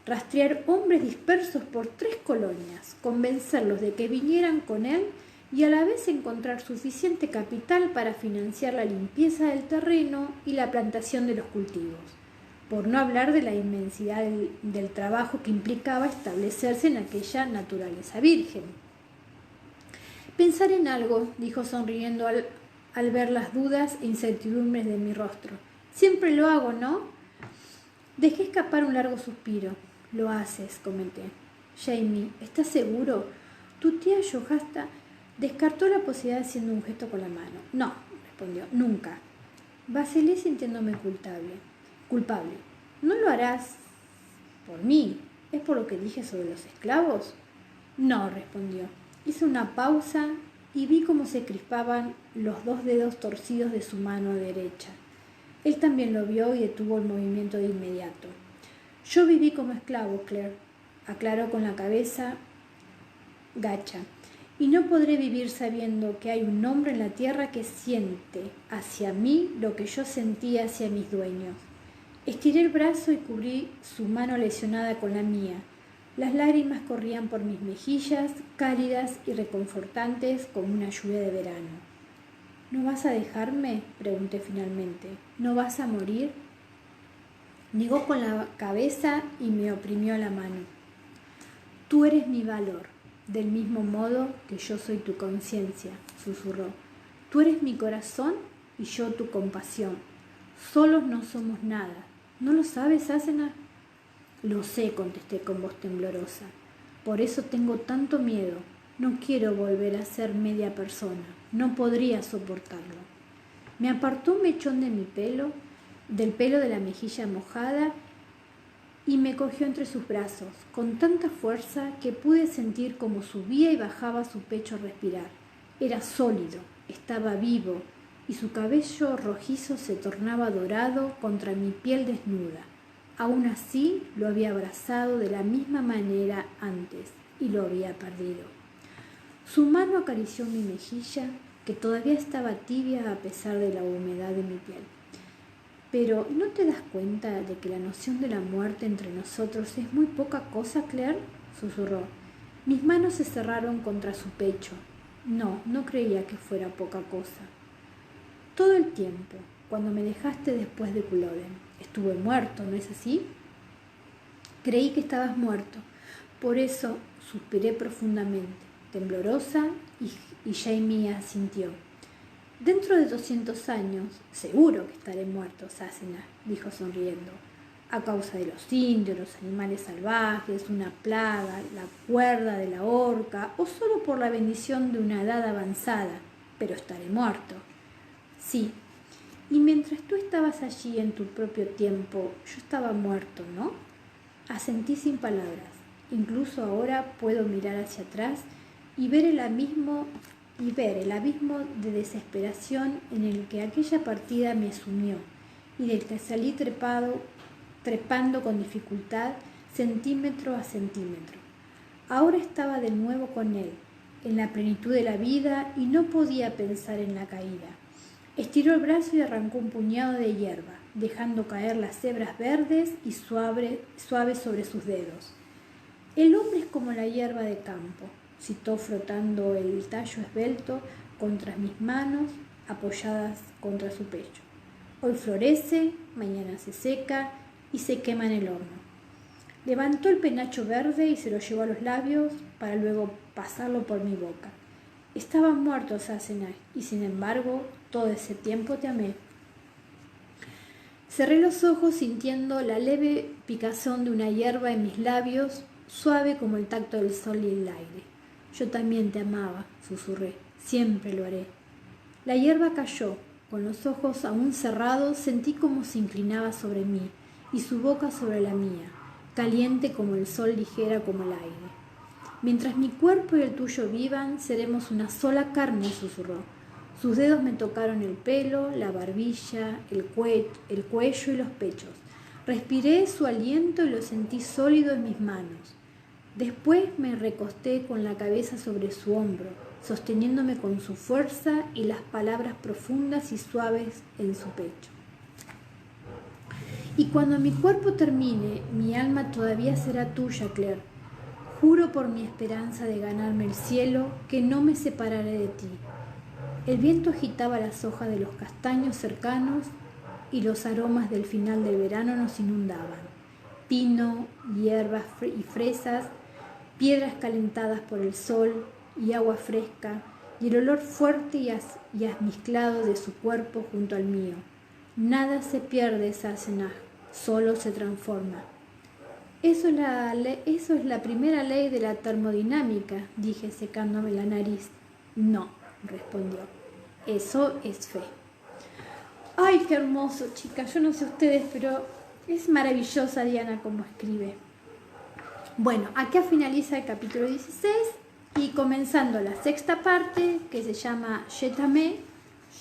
Speaker 1: Rastrear hombres dispersos por 3 colonias, convencerlos de que vinieran con él y a la vez encontrar suficiente capital para financiar la limpieza del terreno y la plantación de los cultivos, por no hablar de la inmensidad del trabajo que implicaba establecerse en aquella naturaleza virgen. Pensar en algo, dijo sonriendo al ver las dudas e incertidumbres de mi rostro. Siempre lo hago, ¿no? Dejé escapar un largo suspiro. Lo haces, comenté. Jamie, ¿estás seguro? Tu tía Yojasta descartó la posibilidad haciendo un gesto con la mano. No, respondió, nunca. Vacilé sintiéndome culpable. ¿No lo harás por mí? ¿Es por lo que dije sobre los esclavos? No, respondió. Hice una pausa y vi cómo se crispaban los 2 dedos torcidos de su mano derecha. Él también lo vio y detuvo el movimiento de inmediato. Yo viví como esclavo, Claire, aclaró con la cabeza gacha, y no podré vivir sabiendo que hay un hombre en la tierra que siente hacia mí lo que yo sentía hacia mis dueños. Estiré el brazo y cubrí su mano lesionada con la mía. Las lágrimas corrían por mis mejillas, cálidas y reconfortantes como una lluvia de verano. ¿No vas a dejarme?, pregunté finalmente. ¿No vas a morir? Negó con la cabeza y me oprimió la mano. Tú eres mi valor, del mismo modo que yo soy tu conciencia, susurró. Tú eres mi corazón y yo tu compasión. Solos no somos nada. ¿No lo sabes, Sassenach? Lo sé, contesté con voz temblorosa. Por eso tengo tanto miedo. No quiero volver a ser media persona. No podría soportarlo. Me apartó un mechón de mi pelo, del pelo de la mejilla mojada, y me cogió entre sus brazos, con tanta fuerza que pude sentir cómo subía y bajaba su pecho al respirar. Era sólido, estaba vivo, y su cabello rojizo se tornaba dorado contra mi piel desnuda. Aún así lo había abrazado de la misma manera antes y lo había perdido. Su mano acarició mi mejilla, que todavía estaba tibia a pesar de la humedad de mi piel. Pero ¿no te das cuenta de que la noción de la muerte entre nosotros es muy poca cosa, Claire? Susurró. Mis manos se cerraron contra su pecho. No creía que fuera poca cosa. Todo el tiempo, cuando me dejaste después de Culloden, estuve muerto, ¿no es así? Creí que estabas muerto. Por eso suspiré profundamente, temblorosa, y Jamie asintió. Dentro de 200 años, seguro que estaré muerto, Sassenach, dijo sonriendo, a causa de los indios, los animales salvajes, una plaga, la cuerda de la horca, o solo por la bendición de una edad avanzada, pero estaré muerto. Sí, y mientras tú estabas allí en tu propio tiempo, yo estaba muerto, ¿no? Asentí sin palabras. Incluso ahora puedo mirar hacia atrás y ver el abismo de desesperación en el que aquella partida me sumió y del que salí trepando con dificultad centímetro a centímetro. Ahora estaba de nuevo con él, en la plenitud de la vida, y no podía pensar en la caída. Estiró el brazo y arrancó un puñado de hierba, dejando caer las hebras verdes y suaves sobre sus dedos. El hombre es como la hierba de campo, citó frotando el tallo esbelto contra mis manos apoyadas contra su pecho. Hoy florece, mañana se seca y se quema en el horno. Levantó el penacho verde y se lo llevó a los labios para luego pasarlo por mi boca. Estaba muerto, Sassenach, y sin embargo todo ese tiempo te amé. Cerré los ojos sintiendo la leve picazón de una hierba en mis labios, suave como el tacto del sol y el aire. Yo también te amaba, susurré, siempre lo haré. La hierba cayó. Con los ojos aún cerrados sentí cómo se inclinaba sobre mí y su boca sobre la mía, caliente como el sol, ligera como el aire. Mientras mi cuerpo y el tuyo vivan, seremos una sola carne, susurró. Sus dedos me tocaron el pelo, la barbilla, el cuello y los pechos. Respiré su aliento y lo sentí sólido en mis manos. Después me recosté con la cabeza sobre su hombro, sosteniéndome con su fuerza y las palabras profundas y suaves en su pecho. Y cuando mi cuerpo termine, mi alma todavía será tuya, Claire. Juro por mi esperanza de ganarme el cielo que no me separaré de ti. El viento agitaba las hojas de los castaños cercanos y los aromas del final del verano nos inundaban. Pino, hierbas y fresas, piedras calentadas por el sol y agua fresca, y el olor fuerte y almizclado de su cuerpo junto al mío. Nada se pierde, Sassenach, solo se transforma. Eso es la primera ley de la termodinámica, dije secándome la nariz. No, respondió. Eso es fe. Ay, qué hermoso, chicas. Yo no sé ustedes, pero es maravillosa Diana como escribe. Bueno, acá finaliza el capítulo 16 y comenzando la sexta parte que se llama Je t'aimais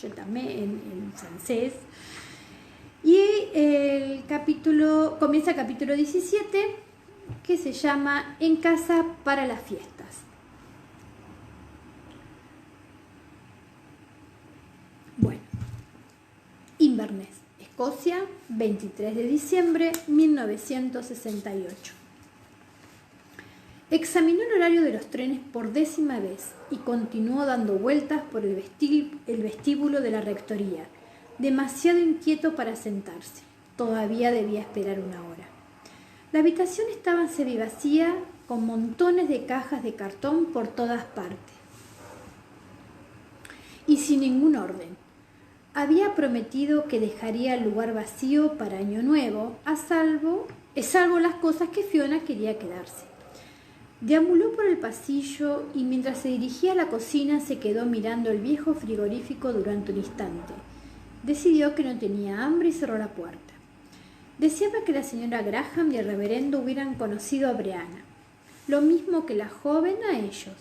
Speaker 1: en francés. Y comienza el capítulo 17 que se llama En casa para las fiestas. Bueno, Inverness, Escocia, 23 de diciembre 1968. Examinó el horario de los trenes por 10ª vez y continuó dando vueltas por el vestíbulo de la rectoría, demasiado inquieto para sentarse. Todavía debía esperar una hora. La habitación estaba semivacía, con montones de cajas de cartón por todas partes y sin ningún orden. Había prometido que dejaría el lugar vacío para Año Nuevo, salvo las cosas que Fiona quería quedarse. Deambuló por el pasillo y mientras se dirigía a la cocina se quedó mirando el viejo frigorífico durante un instante. Decidió que no tenía hambre y cerró la puerta. Deseaba que la señora Graham y el reverendo hubieran conocido a Brianna, lo mismo que la joven a ellos.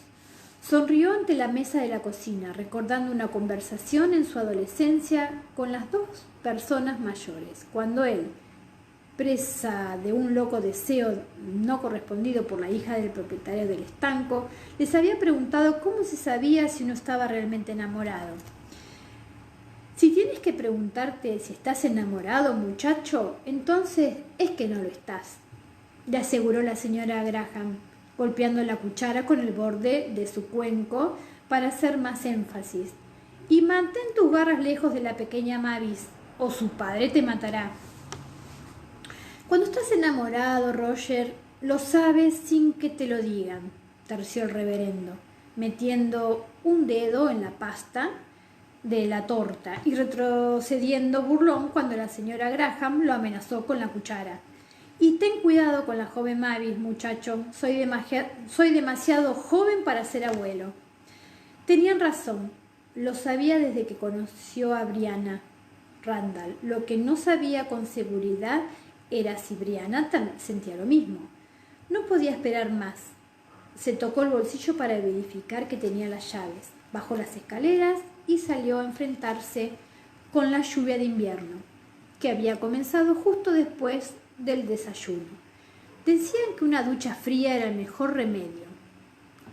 Speaker 1: Sonrió ante la mesa de la cocina, recordando una conversación en su adolescencia con las dos personas mayores, cuando él, presa de un loco deseo no correspondido por la hija del propietario del estanco, les había preguntado cómo se sabía si uno estaba realmente enamorado. Si tienes que preguntarte si estás enamorado, muchacho, entonces es que no lo estás, le aseguró la señora Graham, golpeando la cuchara con el borde de su cuenco para hacer más énfasis. Y mantén tus garras lejos de la pequeña Mavis, o su padre te matará. Cuando estás enamorado, Roger, lo sabes sin que te lo digan, terció el reverendo, metiendo un dedo en la pasta de la torta y retrocediendo burlón cuando la señora Graham lo amenazó con la cuchara. Y ten cuidado con la joven Mavis, muchacho, soy demasiado joven para ser abuelo. Tenían razón, lo sabía desde que conoció a Brianna Randall. Lo que no sabía con seguridad era si Brianna sentía lo mismo. No podía esperar más. Se tocó el bolsillo para verificar que tenía las llaves, bajó las escaleras y salió a enfrentarse con la lluvia de invierno, que había comenzado justo después del desayuno. Decían que una ducha fría era el mejor remedio,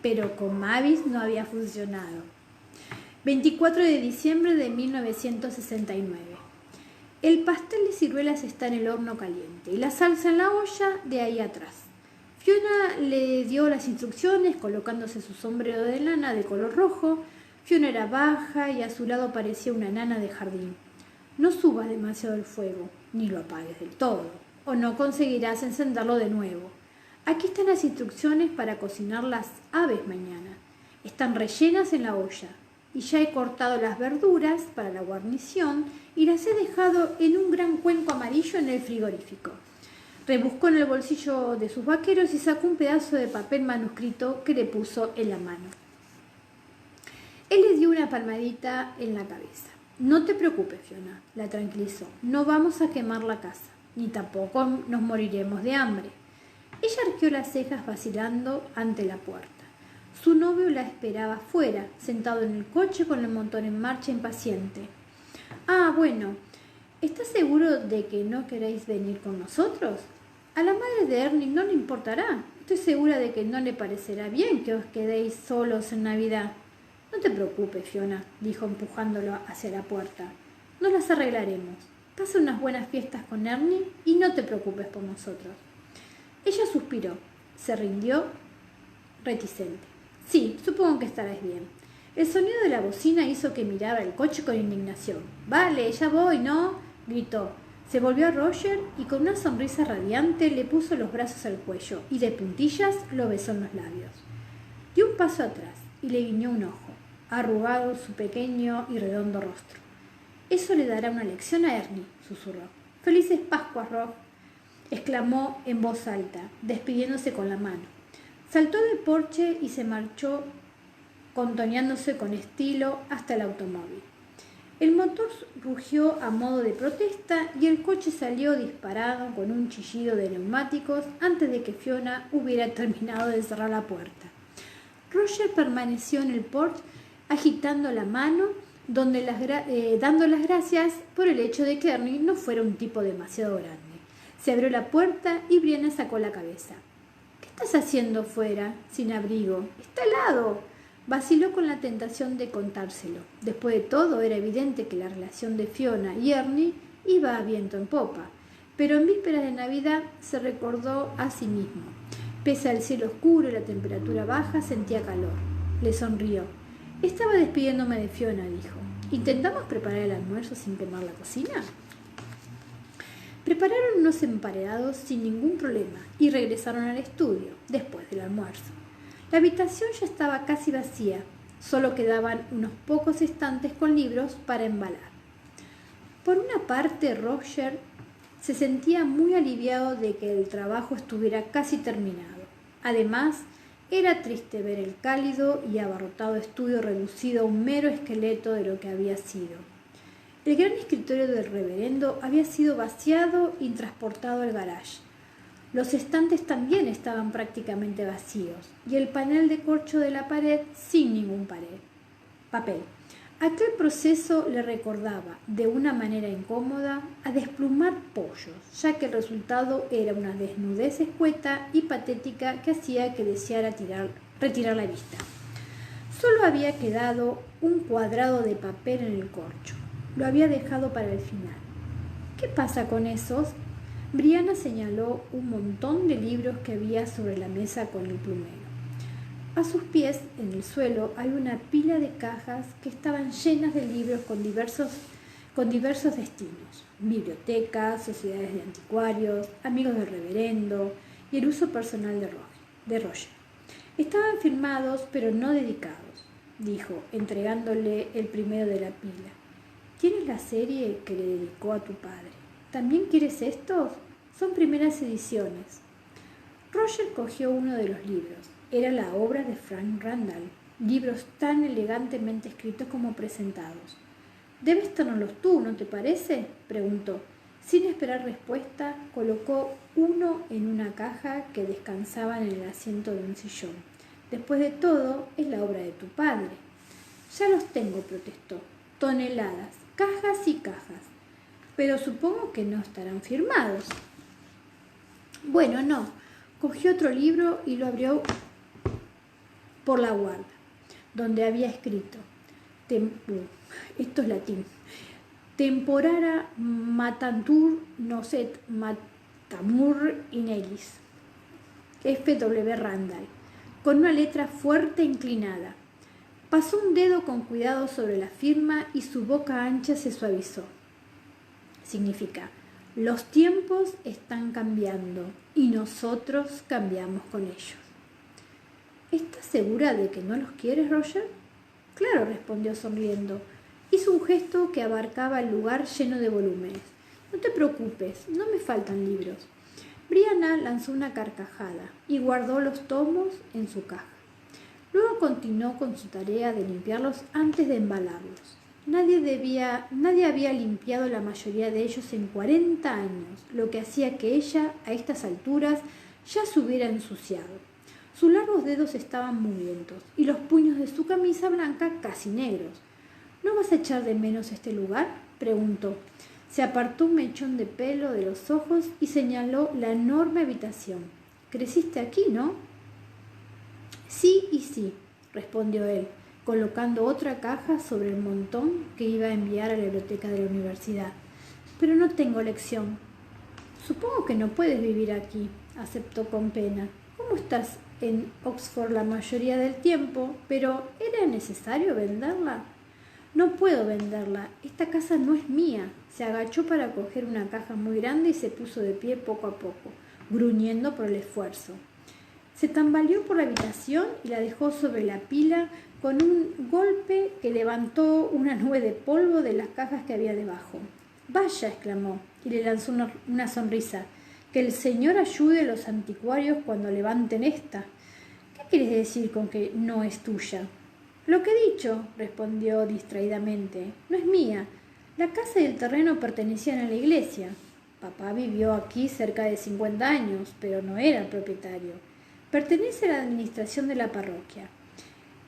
Speaker 1: pero con Mavis no había funcionado. 24 de diciembre de 1969. El pastel de ciruelas está en el horno caliente y la salsa en la olla de ahí atrás. Fiona le dio las instrucciones colocándose su sombrero de lana de color rojo. Fiona era baja y a su lado parecía una nana de jardín. No subas demasiado el fuego, ni lo apagues del todo, o no conseguirás encenderlo de nuevo. Aquí están las instrucciones para cocinar las aves mañana. Están rellenas en la olla. y ya he cortado las verduras para la guarnición y las he dejado en un gran cuenco amarillo en el frigorífico. Rebuscó en el bolsillo de sus vaqueros y sacó un pedazo de papel manuscrito que le puso en la mano. Él le dio una palmadita en la cabeza. No te preocupes, Fiona, la tranquilizó. No vamos a quemar la casa, ni tampoco nos moriremos de hambre. Ella arqueó las cejas vacilando ante la puerta. Su novio la esperaba fuera, sentado en el coche con el motor en marcha impaciente. Ah, bueno, ¿estás seguro de que no queréis venir con nosotros? A la madre de Ernie no le importará. Estoy segura de que no le parecerá bien que os quedéis solos en Navidad. No te preocupes, Fiona, dijo empujándolo hacia la puerta. Nos las arreglaremos. Pasa unas buenas fiestas con Ernie y no te preocupes por nosotros. Ella suspiró. Se rindió reticente. Sí, supongo que estaréis bien. El sonido de la bocina hizo que mirara el coche con indignación. Vale, ya voy, ¿no? Gritó. Se volvió a Roger y con una sonrisa radiante le puso los brazos al cuello y de puntillas lo besó en los labios. Dio un paso atrás y le guiñó un ojo, arrugado su pequeño y redondo rostro. Eso le dará una lección a Ernie, susurró. Felices Pascuas, Rob, exclamó en voz alta, despidiéndose con la mano. Saltó del porche y se marchó contoneándose con estilo hasta el automóvil. El motor rugió a modo de protesta y el coche salió disparado con un chillido de neumáticos antes de que Fiona hubiera terminado de cerrar la puerta. Roger permaneció en el porche agitando la mano, dando las gracias por el hecho de que Ernie no fuera un tipo demasiado grande. Se abrió la puerta y Brianna sacó la cabeza. ¿Qué estás haciendo fuera, sin abrigo? Está helado. Vaciló con la tentación de contárselo. Después de todo, era evidente que la relación de Fiona y Ernie iba a viento en popa. Pero en vísperas de Navidad se recordó a sí mismo. Pese al cielo oscuro y la temperatura baja, sentía calor. Le sonrió. Estaba despidiéndome de Fiona, dijo. ¿Intentamos preparar el almuerzo sin quemar la cocina? Prepararon unos emparedados sin ningún problema y regresaron al estudio después del almuerzo. La habitación ya estaba casi vacía, solo quedaban unos pocos estantes con libros para embalar. Por una parte, Roger se sentía muy aliviado de que el trabajo estuviera casi terminado. Además, era triste ver el cálido y abarrotado estudio reducido a un mero esqueleto de lo que había sido. El gran escritorio del reverendo había sido vaciado y transportado al garage. Los estantes también estaban prácticamente vacíos y el panel de corcho de la pared sin ningún papel. Aquel proceso le recordaba, de una manera incómoda, a desplumar pollos, ya que el resultado era una desnudez escueta y patética que hacía que deseara retirar la vista. Solo había quedado un cuadrado de papel en el corcho. Lo había dejado para el final. ¿Qué pasa con esos? Brianna señaló un montón de libros que había sobre la mesa con el plumero. A sus pies, en el suelo, hay una pila de cajas que estaban llenas de libros con diversos destinos. Bibliotecas, sociedades de anticuarios, amigos del reverendo y el uso personal de Roger. Estaban firmados, pero no dedicados, dijo, entregándole el primero de la pila. ¿Tienes la serie que le dedicó a tu padre? ¿También quieres estos? Son primeras ediciones. Roger cogió uno de los libros. Era la obra de Frank Randall, libros tan elegantemente escritos como presentados. «Debes tenerlos tú, ¿no te parece?», preguntó. Sin esperar respuesta, colocó uno en una caja que descansaba en el asiento de un sillón. «Después de todo, es la obra de tu padre». «Ya los tengo», protestó. «Toneladas, cajas y cajas. Pero supongo que no estarán firmados». «Bueno, no». Cogió otro libro y lo abrió por la guarda, donde había escrito, esto es latín, Temporara matantur noset matamur in ellis, F.W. Randall, con una letra fuerte e inclinada. Pasó un dedo con cuidado sobre la firma y su boca ancha se suavizó. Significa, los tiempos están cambiando y nosotros cambiamos con ellos. ¿Estás segura de que no los quieres, Roger? Claro, respondió sonriendo. Hizo un gesto que abarcaba el lugar lleno de volúmenes. No te preocupes, no me faltan libros. Brianna lanzó una carcajada y guardó los tomos en su caja. Luego continuó con su tarea de limpiarlos antes de embalarlos. Nadie había limpiado la mayoría de ellos en 40 años, lo que hacía que ella, a estas alturas, ya se hubiera ensuciado. Sus largos dedos estaban mugrientos y los puños de su camisa blanca casi negros. ¿No vas a echar de menos este lugar?, preguntó. Se apartó un mechón de pelo de los ojos y señaló la enorme habitación. «¿Creciste aquí, no?» «Sí y sí», respondió él, colocando otra caja sobre el montón que iba a enviar a la biblioteca de la universidad. «Pero no tengo lección». «Supongo que no puedes vivir aquí», aceptó con pena. «¿Cómo estás en Oxford la mayoría del tiempo? Pero ¿era necesario venderla?» «No puedo venderla. Esta casa no es mía». Se agachó para coger una caja muy grande y se puso de pie poco a poco, gruñendo por el esfuerzo. Se tambaleó por la habitación y la dejó sobre la pila con un golpe que levantó una nube de polvo de las cajas que había debajo. «Vaya», exclamó, y le lanzó una sonrisa. «Que el Señor ayude a los anticuarios cuando levanten esta». «¿Qué quieres decir con que no es tuya?» «Lo que he dicho», respondió distraídamente. «No es mía. La casa y el terreno pertenecían a la iglesia. Papá vivió aquí cerca de 50 años, pero no era el propietario. Pertenece a la administración de la parroquia.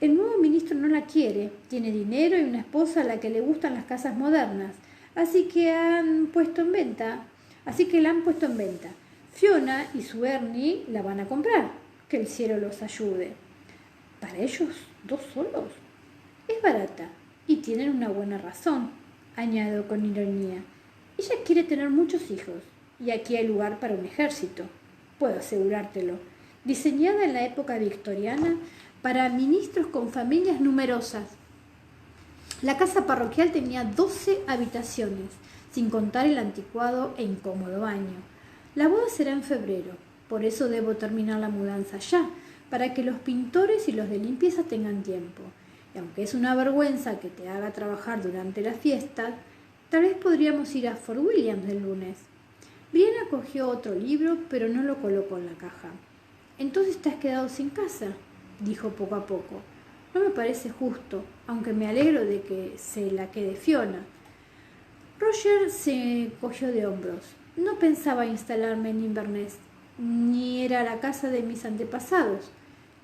Speaker 1: El nuevo ministro no la quiere, tiene dinero y una esposa a la que le gustan las casas modernas, así que la han puesto en venta. Fiona y su Ernie la van a comprar. Que el cielo los ayude». «¿Para ellos dos solos?» «Es barata y tienen una buena razón», añadió con ironía. «Ella quiere tener muchos hijos y aquí hay lugar para un ejército, puedo asegurártelo. Diseñada en la época victoriana para ministros con familias numerosas. La casa parroquial tenía 12 habitaciones, sin contar el anticuado e incómodo baño. La boda será en febrero, por eso debo terminar la mudanza ya, para que los pintores y los de limpieza tengan tiempo. Y aunque es una vergüenza que te haga trabajar durante la fiesta, tal vez podríamos ir a Fort William el lunes». Brianna cogió otro libro, pero no lo colocó en la caja. «¿Entonces te has quedado sin casa?», dijo poco a poco. «No me parece justo, aunque me alegro de que se la quede Fiona». Roger se cogió de hombros. «No pensaba instalarme en Inverness, ni era la casa de mis antepasados».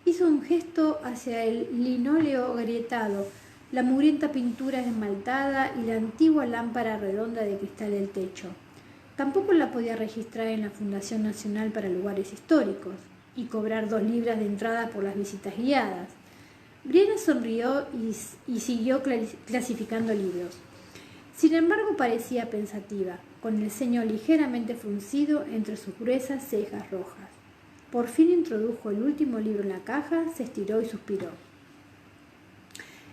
Speaker 1: Hizo un gesto hacia el linóleo agrietado, la mugrienta pintura esmaltada y la antigua lámpara redonda de cristal del techo. Tampoco la podía registrar en la Fundación Nacional para Lugares Históricos y cobrar 2 libras de entrada por las visitas guiadas. Brianna sonrió y siguió clasificando libros. Sin embargo, parecía pensativa, con el ceño ligeramente fruncido entre sus gruesas cejas rojas. Por fin introdujo el último libro en la caja, se estiró y suspiró.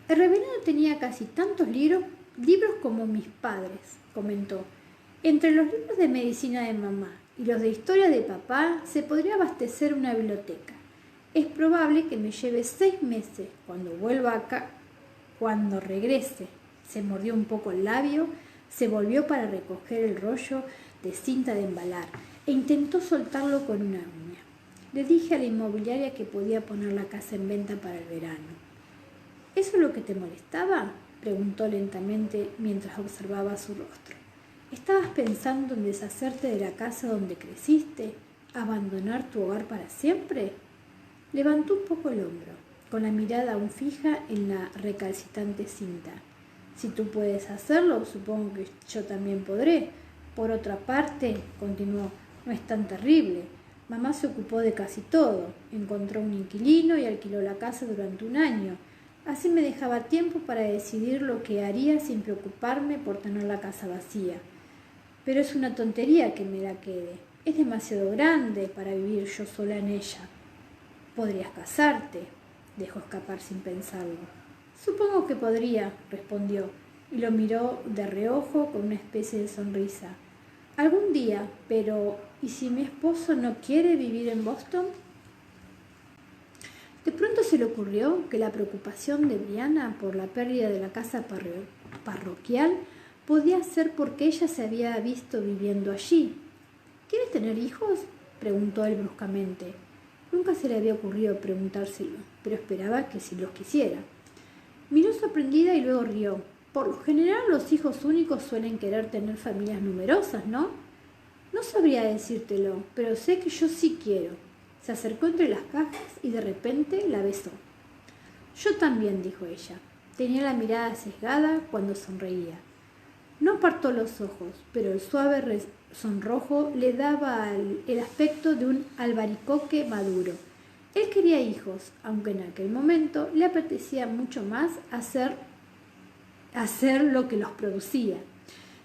Speaker 1: «El reverendo tenía casi tantos libros como mis padres», comentó. «Entre los libros de medicina de mamá y los de historia de papá se podría abastecer una biblioteca. Es probable que me lleve 6 meses cuando regrese». Se mordió un poco el labio, se volvió para recoger el rollo de cinta de embalar e intentó soltarlo con una uña. «Le dije a la inmobiliaria que podía poner la casa en venta para el verano». «¿Eso es lo que te molestaba?», preguntó lentamente mientras observaba su rostro. «¿Estabas pensando en deshacerte de la casa donde creciste? ¿Abandonar tu hogar para siempre?». Levantó un poco el hombro, con la mirada aún fija en la recalcitrante cinta. «Si tú puedes hacerlo, supongo que yo también podré. Por otra parte», continuó, «no es tan terrible. Mamá se ocupó de casi todo. Encontró un inquilino y alquiló la casa durante 1 año. Así me dejaba tiempo para decidir lo que haría sin preocuparme por tener la casa vacía. Pero es una tontería que me la quede. Es demasiado grande para vivir yo sola en ella». «Podrías casarte», dejó escapar sin pensarlo. «Supongo que podría», respondió, y lo miró de reojo con una especie de sonrisa. «Algún día, pero ¿y si mi esposo no quiere vivir en Boston?». De pronto se le ocurrió que la preocupación de Brianna por la pérdida de la casa parroquial podía ser porque ella se había visto viviendo allí. ¿Quieres tener hijos?, preguntó él bruscamente. Nunca se le había ocurrido preguntárselo, pero esperaba que sí los quisiera. Miró sorprendida y luego rió. Por lo general los hijos únicos suelen querer tener familias numerosas, ¿no? No sabría decírtelo, pero sé que yo sí quiero. Se acercó entre las cajas y de repente la besó. Yo también, dijo ella. Tenía la mirada sesgada cuando sonreía. No apartó los ojos, pero el suave sonrojo le daba el aspecto de un albaricoque maduro. Él quería hijos, aunque en aquel momento le apetecía mucho más hacer lo que los producía.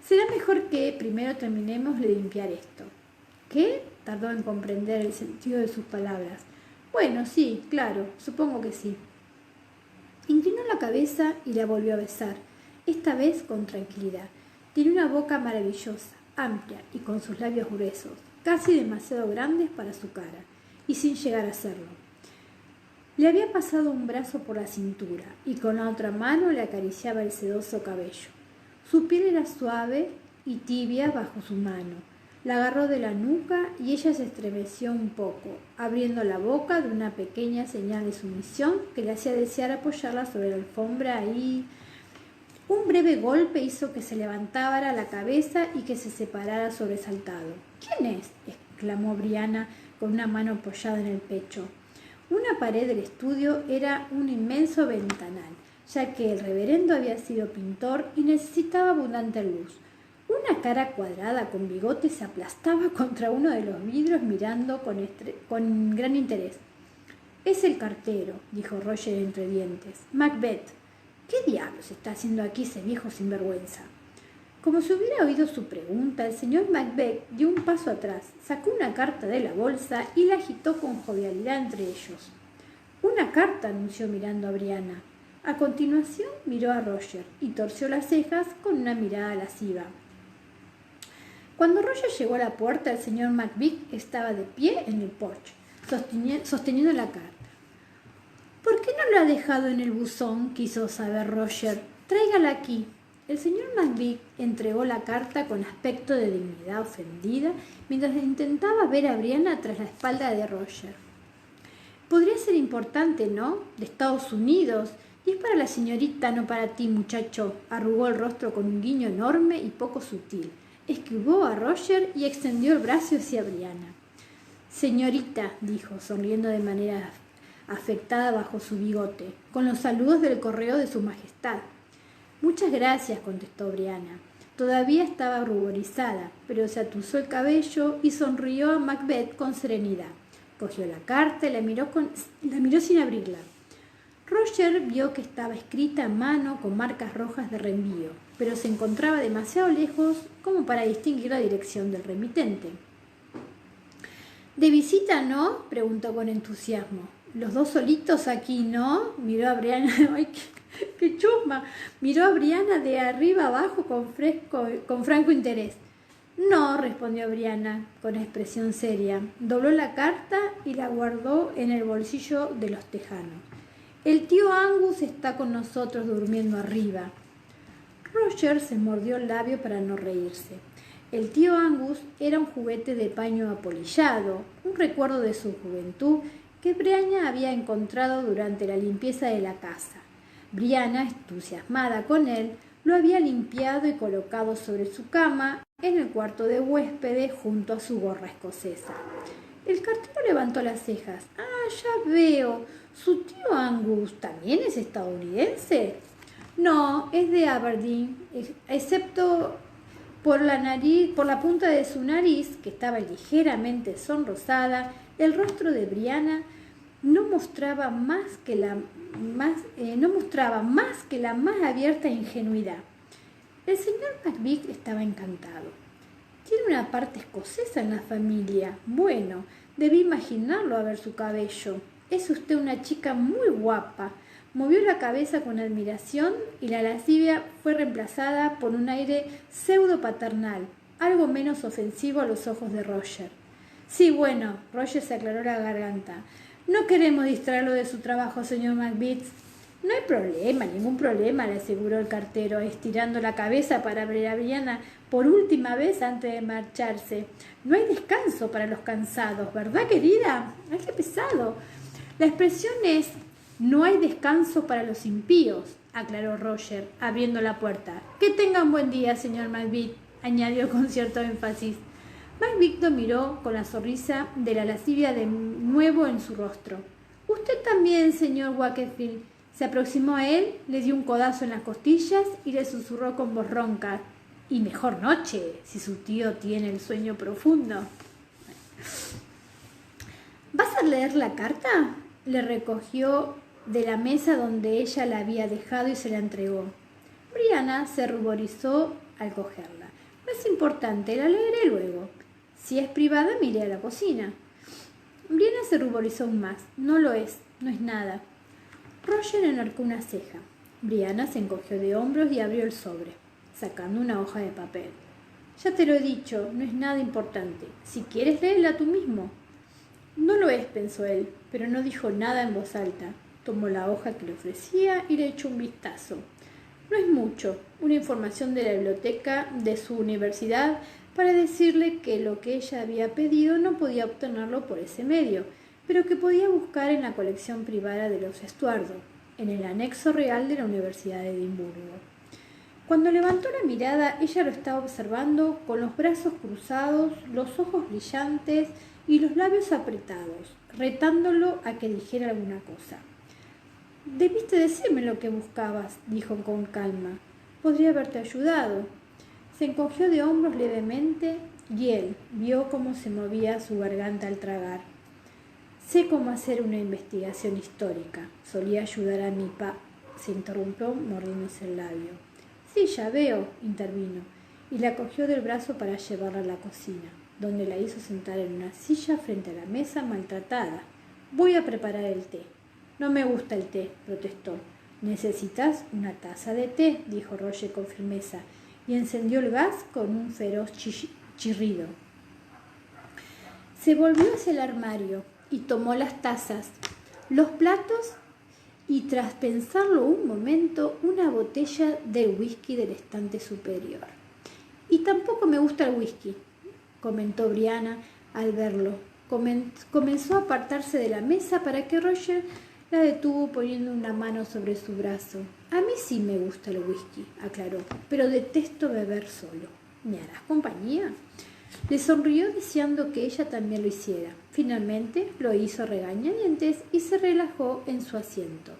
Speaker 1: Será mejor que primero terminemos de limpiar esto. ¿Qué? Tardó en comprender el sentido de sus palabras. Bueno, sí, claro, supongo que sí. Inclinó la cabeza y la volvió a besar, esta vez con tranquilidad. Tiene una boca maravillosa, amplia y con sus labios gruesos, casi demasiado grandes para su cara, y sin llegar a serlo. Le había pasado un brazo por la cintura y con la otra mano le acariciaba el sedoso cabello. Su piel era suave y tibia bajo su mano. La agarró de la nuca y ella se estremeció un poco, abriendo la boca de una pequeña señal de sumisión que le hacía desear apoyarla sobre la alfombra y... Un breve golpe hizo que se levantara la cabeza y que se separara sobresaltado. ¿Quién es?, exclamó Brianna con una mano apoyada en el pecho. Una pared del estudio era un inmenso ventanal, ya que el reverendo había sido pintor y necesitaba abundante luz. Una cara cuadrada con bigote se aplastaba contra uno de los vidrios mirando con gran interés. «Es el cartero», dijo Roger entre dientes. «Macbeth. ¿Qué diablos está haciendo aquí ese viejo sinvergüenza?» Como si hubiera oído su pregunta, el señor Macbeth dio un paso atrás, sacó una carta de la bolsa y la agitó con jovialidad entre ellos. «Una carta», anunció mirando a Brianna. A continuación miró a Roger y torció las cejas con una mirada lasciva. Cuando Roger llegó a la puerta, el señor Macbeth estaba de pie en el porche, sosteniendo la carta. «¿Por qué no lo ha dejado en el buzón?», quiso saber Roger. «Tráigala aquí». El señor Macbeth entregó la carta con aspecto de dignidad ofendida mientras intentaba ver a Brianna tras la espalda de Roger. «Podría ser importante, ¿no? De Estados Unidos. Y es para la señorita, no para ti, muchacho», arrugó el rostro con un guiño enorme y poco sutil. Esquivó a Roger y extendió el brazo hacia Brianna. «Señorita», dijo, sonriendo de manera afectada bajo su bigote, «con los saludos del correo de su majestad». «Muchas gracias», contestó Brianna. Todavía estaba ruborizada, pero se atusó el cabello y sonrió a Macbeth con serenidad. Cogió la carta y la miró sin abrirla. Roger vio que estaba escrita a mano con marcas rojas de reenvío, pero se encontraba demasiado lejos como para distinguir la dirección del remitente. «¿De visita, no?», preguntó con entusiasmo. «Los dos solitos aquí, ¿no?», miró a Brianna. ¡Ay, qué chusma! Miró a Brianna de arriba abajo con franco interés. «No», respondió Brianna con expresión seria. Dobló la carta y la guardó en el bolsillo de los tejanos. «El tío Angus está con nosotros durmiendo arriba». Roger se mordió el labio para no reírse. El tío Angus era un juguete de paño apolillado, un recuerdo de su juventud que Brianna había encontrado durante la limpieza de la casa. Brianna, entusiasmada con él, lo había limpiado y colocado sobre su cama en el cuarto de huéspedes junto a su gorra escocesa. El cartero levantó las cejas. «Ah, ya veo. ¿Su tío Angus también es estadounidense?» «No, es de Aberdeen, excepto por la punta de su nariz, que estaba ligeramente sonrosada. El rostro de Brianna no mostraba más que la más abierta ingenuidad. El señor Macbeth estaba encantado. «Tiene una parte escocesa en la familia. Bueno, debí imaginarlo a ver su cabello. Es usted una chica muy guapa». Movió la cabeza con admiración y la lascivia fue reemplazada por un aire pseudo-paternal, algo menos ofensivo a los ojos de Roger. «Sí, bueno», Roger se aclaró la garganta. No queremos distraerlo de su trabajo, señor Macbeth. No hay problema, ningún problema, le aseguró el cartero, estirando la cabeza para ver a Brianna por última vez antes de marcharse. No hay descanso para los cansados, ¿verdad, querida? ¡Ay, qué pesado! La expresión es no hay descanso para los impíos, aclaró Roger, abriendo la puerta. Que tenga un buen día, señor Macbeth, añadió con cierto énfasis. Macbeth lo miró con la sonrisa de la lascivia de nuevo en su rostro. Usted también, señor Wakefield. Se aproximó a él, le dio un codazo en las costillas y le susurró con voz ronca. Y mejor noche, si su tío tiene el sueño profundo. ¿Vas a leer la carta? Le recogió de la mesa donde ella la había dejado y se la entregó. Brianna se ruborizó al cogerla. No es importante, la leeré luego. Si es privada, miré a la cocina. Brianna se ruborizó aún más. No lo es, no es nada. Roger enarcó una ceja. Brianna se encogió de hombros y abrió el sobre, sacando una hoja de papel. Ya te lo he dicho, no es nada importante. Si quieres, léela tú mismo. No lo es, pensó él, pero no dijo nada en voz alta. Tomó la hoja que le ofrecía y le echó un vistazo. No es mucho, una información de la biblioteca de su universidad para decirle que lo que ella había pedido no podía obtenerlo por ese medio, pero que podía buscar en la colección privada de los Estuardo, en el anexo real de la Universidad de Edimburgo. Cuando levantó la mirada, ella lo estaba observando con los brazos cruzados, los ojos brillantes y los labios apretados, retándolo a que dijera alguna cosa. «Debiste decirme lo que buscabas», dijo con calma. «Podría haberte ayudado». Se encogió de hombros levemente y él vio cómo se movía su garganta al tragar. «Sé cómo hacer una investigación histórica. Solía ayudar a mi se interrumpió mordiéndose el labio. «Sí, ya veo», intervino, y la cogió del brazo para llevarla a la cocina, donde la hizo sentar en una silla frente a la mesa maltratada. «Voy a preparar el té». «No me gusta el té», protestó. «Necesitas una taza de té», dijo Roger con firmeza, y encendió el gas con un feroz chirrido. Se volvió hacia el armario y tomó las tazas, los platos y, tras pensarlo un momento, una botella de whisky del estante superior. «Y tampoco me gusta el whisky», comentó Brianna al verlo. Comenzó a apartarse de la mesa para que Roger la detuvo poniendo una mano sobre su brazo. «A mí sí me gusta el whisky», aclaró, «pero detesto beber solo. ¿Me harás compañía?» Le sonrió deseando que ella también lo hiciera. Finalmente lo hizo a regañadientes y se relajó en su asiento.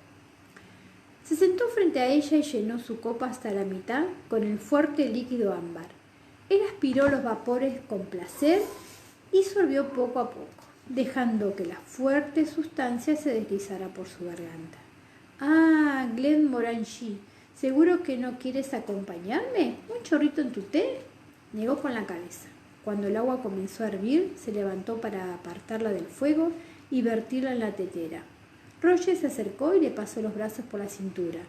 Speaker 1: Se sentó frente a ella y llenó su copa hasta la mitad con el fuerte líquido ámbar. Él aspiró los vapores con placer y sorbió poco a poco, dejando que la fuerte sustancia se deslizara por su garganta. «Ah, Glenmorangie, ¿seguro que no quieres acompañarme? ¿Un chorrito en tu té?» Negó con la cabeza. Cuando el agua comenzó a hervir, se levantó para apartarla del fuego y vertirla en la tetera. Roger se acercó y le pasó los brazos por la cintura.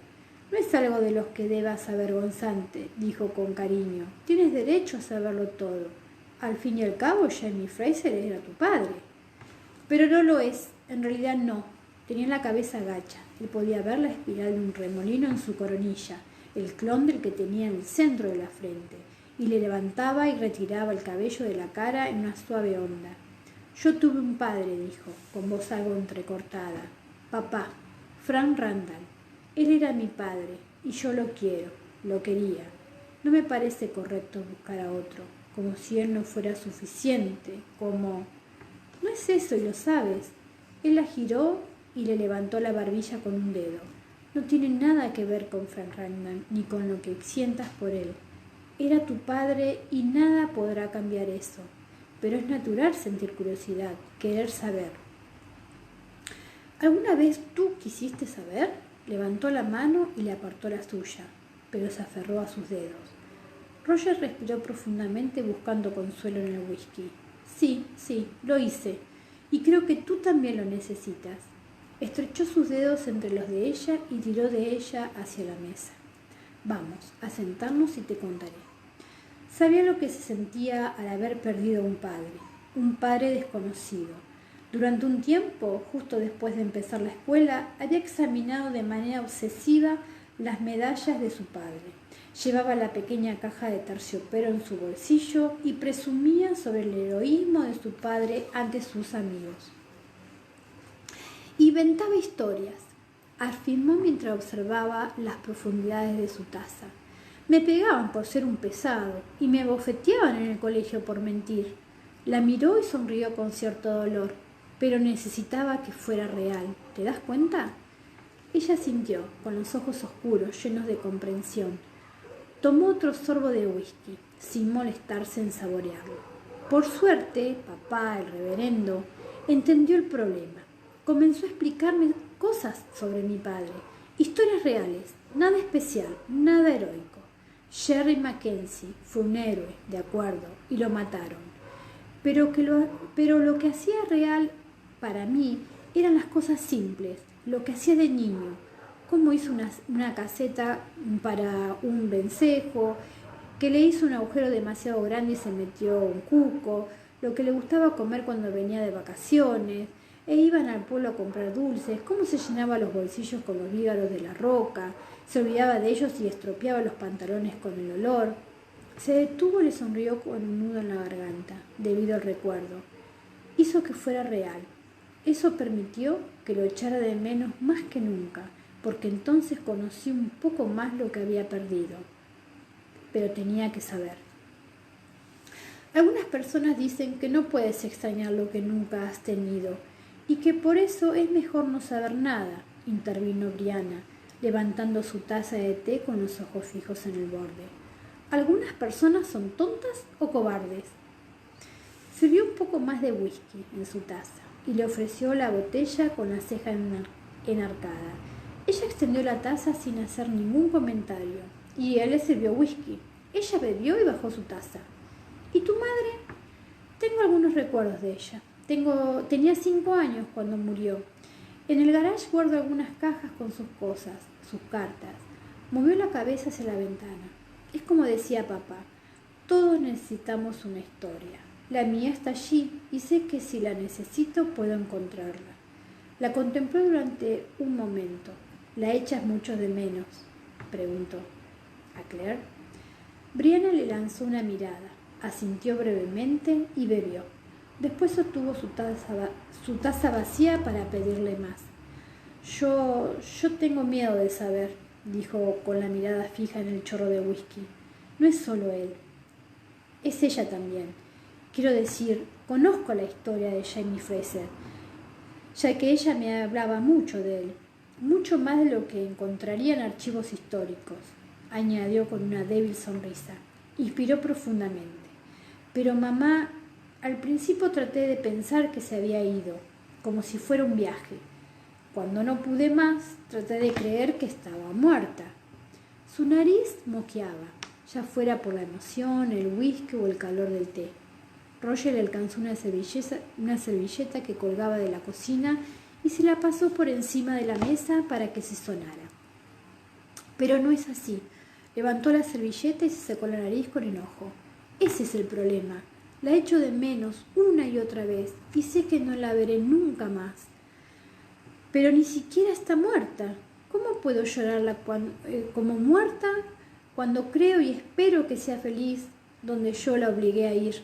Speaker 1: «No es algo de los que debas avergonzarte», dijo con cariño. «Tienes derecho a saberlo todo. Al fin y al cabo, Jamie Fraser era tu padre». «Pero no lo es. En realidad no». Tenía la cabeza gacha. Él podía ver la espiral de un remolino en su coronilla, el clon del que tenía en el centro de la frente, y le levantaba y retiraba el cabello de la cara en una suave onda. «Yo tuve un padre», dijo, con voz algo entrecortada. «Papá, Frank Randall. Él era mi padre, y yo lo quiero, lo quería. No me parece correcto buscar a otro, como si él no fuera suficiente, como... No es eso y lo sabes». Él la giró y le levantó la barbilla con un dedo. «No tiene nada que ver con Frank Randall, ni con lo que sientas por él. Era tu padre y nada podrá cambiar eso. Pero es natural sentir curiosidad, querer saber». «¿Alguna vez tú quisiste saber?» Levantó la mano y le apartó la suya, pero se aferró a sus dedos. Roger respiró profundamente buscando consuelo en el whisky. Sí, lo hice, y creo que tú también lo necesitas». Estrechó sus dedos entre los de ella y tiró de ella hacia la mesa. «Vamos, a sentarnos y te contaré». Sabía lo que se sentía al haber perdido un padre desconocido. Durante un tiempo, justo después de empezar la escuela, había examinado de manera obsesiva las medallas de su padre. Llevaba la pequeña caja de terciopelo en su bolsillo y presumía sobre el heroísmo de su padre ante sus amigos. Inventaba historias, afirmó mientras observaba las profundidades de su taza. Me pegaban por ser un pesado y me bofeteaban en el colegio por mentir. La miró y sonrió con cierto dolor, pero necesitaba que fuera real. ¿Te das cuenta? Ella sintió, con los ojos oscuros, llenos de comprensión. Tomó otro sorbo de whisky, sin molestarse en saborearlo. Por suerte, papá, el reverendo, entendió el problema. Comenzó a explicarme cosas sobre mi padre, historias reales, nada especial, nada heroico. Jerry Mackenzie fue un héroe, de acuerdo, y lo mataron. Pero lo que hacía real para mí eran las cosas simples, lo que hacía de niño, cómo hizo una caseta para un vencejo, que le hizo un agujero demasiado grande y se metió un cuco, lo que le gustaba comer cuando venía de vacaciones, e iban al pueblo a comprar dulces, cómo se llenaba los bolsillos con los vígaros de la roca, se olvidaba de ellos y estropeaba los pantalones con el olor. Se detuvo y le sonrió con un nudo en la garganta, debido al recuerdo. Hizo que fuera real. Eso permitió que lo echara de menos más que nunca, porque entonces conocí un poco más lo que había perdido. Pero tenía que saber. Algunas personas dicen que no puedes extrañar lo que nunca has tenido y que por eso es mejor no saber nada, intervino Brianna, levantando su taza de té con los ojos fijos en el borde. Algunas personas son tontas o cobardes. Sirvió un poco más de whisky en su taza y le ofreció la botella con la ceja enarcada. Ella extendió la taza sin hacer ningún comentario y él le sirvió whisky. Ella bebió y bajó su taza. ¿Y tu madre? Tengo algunos recuerdos de ella. Tenía 5 años cuando murió. En el garage guardo algunas cajas con sus cosas, sus cartas. Movió la cabeza hacia la ventana. Es como decía papá, todos necesitamos una historia. La mía está allí y sé que si la necesito puedo encontrarla. La contempló durante un momento. ¿La echas mucho de menos?, preguntó. ¿A Claire? Brianna le lanzó una mirada, asintió brevemente y bebió. Después sostuvo su taza vacía para pedirle más. Yo tengo miedo de saber, dijo con la mirada fija en el chorro de whisky. No es solo él, es ella también. Quiero decir, conozco la historia de Jamie Fraser, ya que ella me hablaba mucho de él, mucho más de lo que encontraría en archivos históricos, añadió con una débil sonrisa. Inspiró profundamente. Pero mamá, al principio traté de pensar que se había ido, como si fuera un viaje. Cuando no pude más, traté de creer que estaba muerta. Su nariz moqueaba, ya fuera por la emoción, el whisky o el calor del té. Roger le alcanzó una servilleta que colgaba de la cocina y se la pasó por encima de la mesa para que se sonara. Pero no es así. Levantó la servilleta y se secó la nariz con enojo. Ese es el problema. La echo de menos una y otra vez y sé que no la veré nunca más. Pero ni siquiera está muerta. ¿Cómo puedo llorarla como muerta cuando creo y espero que sea feliz donde yo la obligué a ir?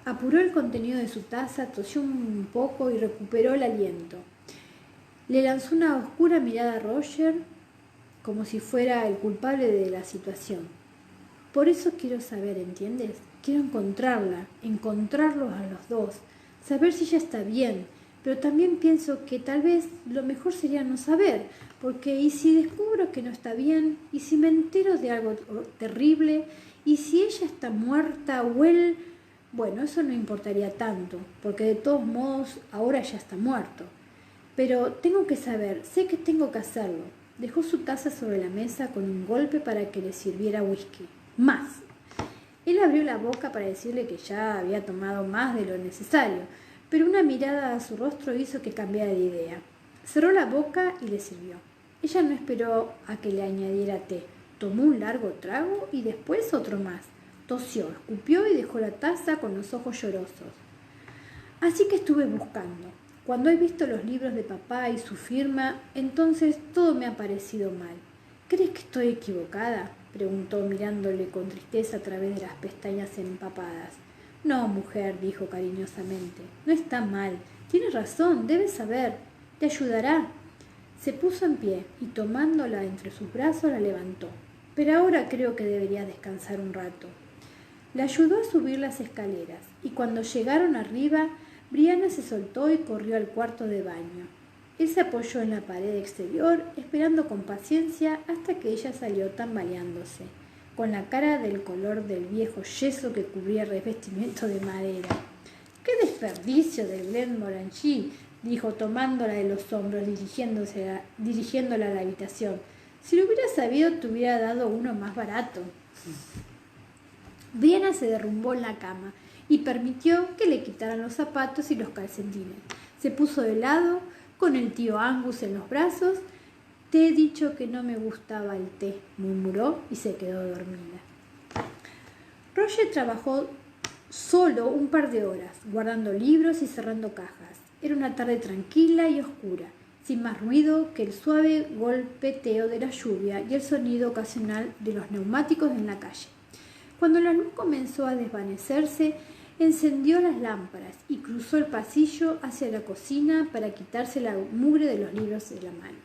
Speaker 1: Apuró el contenido de su taza, tosió un poco y recuperó el aliento. Le lanzó una oscura mirada a Roger como si fuera el culpable de la situación. Por eso quiero saber, ¿entiendes? Quiero encontrarlos a los dos, saber si ella está bien, pero también pienso que tal vez lo mejor sería no saber, porque ¿y si descubro que no está bien? ¿Y si me entero de algo terrible? ¿Y si ella está muerta o él? Bueno, eso no importaría tanto, porque de todos modos ahora ya está muerto. Pero tengo que saber, sé que tengo que hacerlo. Dejó su taza sobre la mesa con un golpe para que le sirviera whisky. ¡Más! Él abrió la boca para decirle que ya había tomado más de lo necesario, pero una mirada a su rostro hizo que cambiara de idea. Cerró la boca y le sirvió. Ella no esperó a que le añadiera té. Tomó un largo trago y después otro más. Tosió, escupió y dejó la taza con los ojos llorosos. Así que estuve buscando. Cuando he visto los libros de papá y su firma, entonces todo me ha parecido mal. ¿Crees que estoy equivocada?, preguntó mirándole con tristeza a través de las pestañas empapadas. No, mujer, dijo cariñosamente, no está mal. Tienes razón, debes saber. Te ayudará. Se puso en pie y tomándola entre sus brazos la levantó. Pero ahora creo que debería descansar un rato. La ayudó a subir las escaleras y cuando llegaron arriba, Brianna se soltó y corrió al cuarto de baño. Él se apoyó en la pared exterior, esperando con paciencia hasta que ella salió tambaleándose, con la cara del color del viejo yeso que cubría el revestimiento de madera. ¡Qué desperdicio del Glenmorangie!, dijo tomándola de los hombros, dirigiéndola a la habitación. Si lo hubiera sabido, te hubiera dado uno más barato. Brianna se derrumbó en la cama y permitió que le quitaran los zapatos y los calcetines. Se puso de lado, con el tío Angus en los brazos. Te he dicho que no me gustaba el té, murmuró y se quedó dormida. Roger trabajó solo un par de horas, guardando libros y cerrando cajas. Era una tarde tranquila y oscura, sin más ruido que el suave golpeteo de la lluvia y el sonido ocasional de los neumáticos en la calle. Cuando la luz comenzó a desvanecerse, encendió las lámparas y cruzó el pasillo hacia la cocina para quitarse la mugre de los libros de la mano.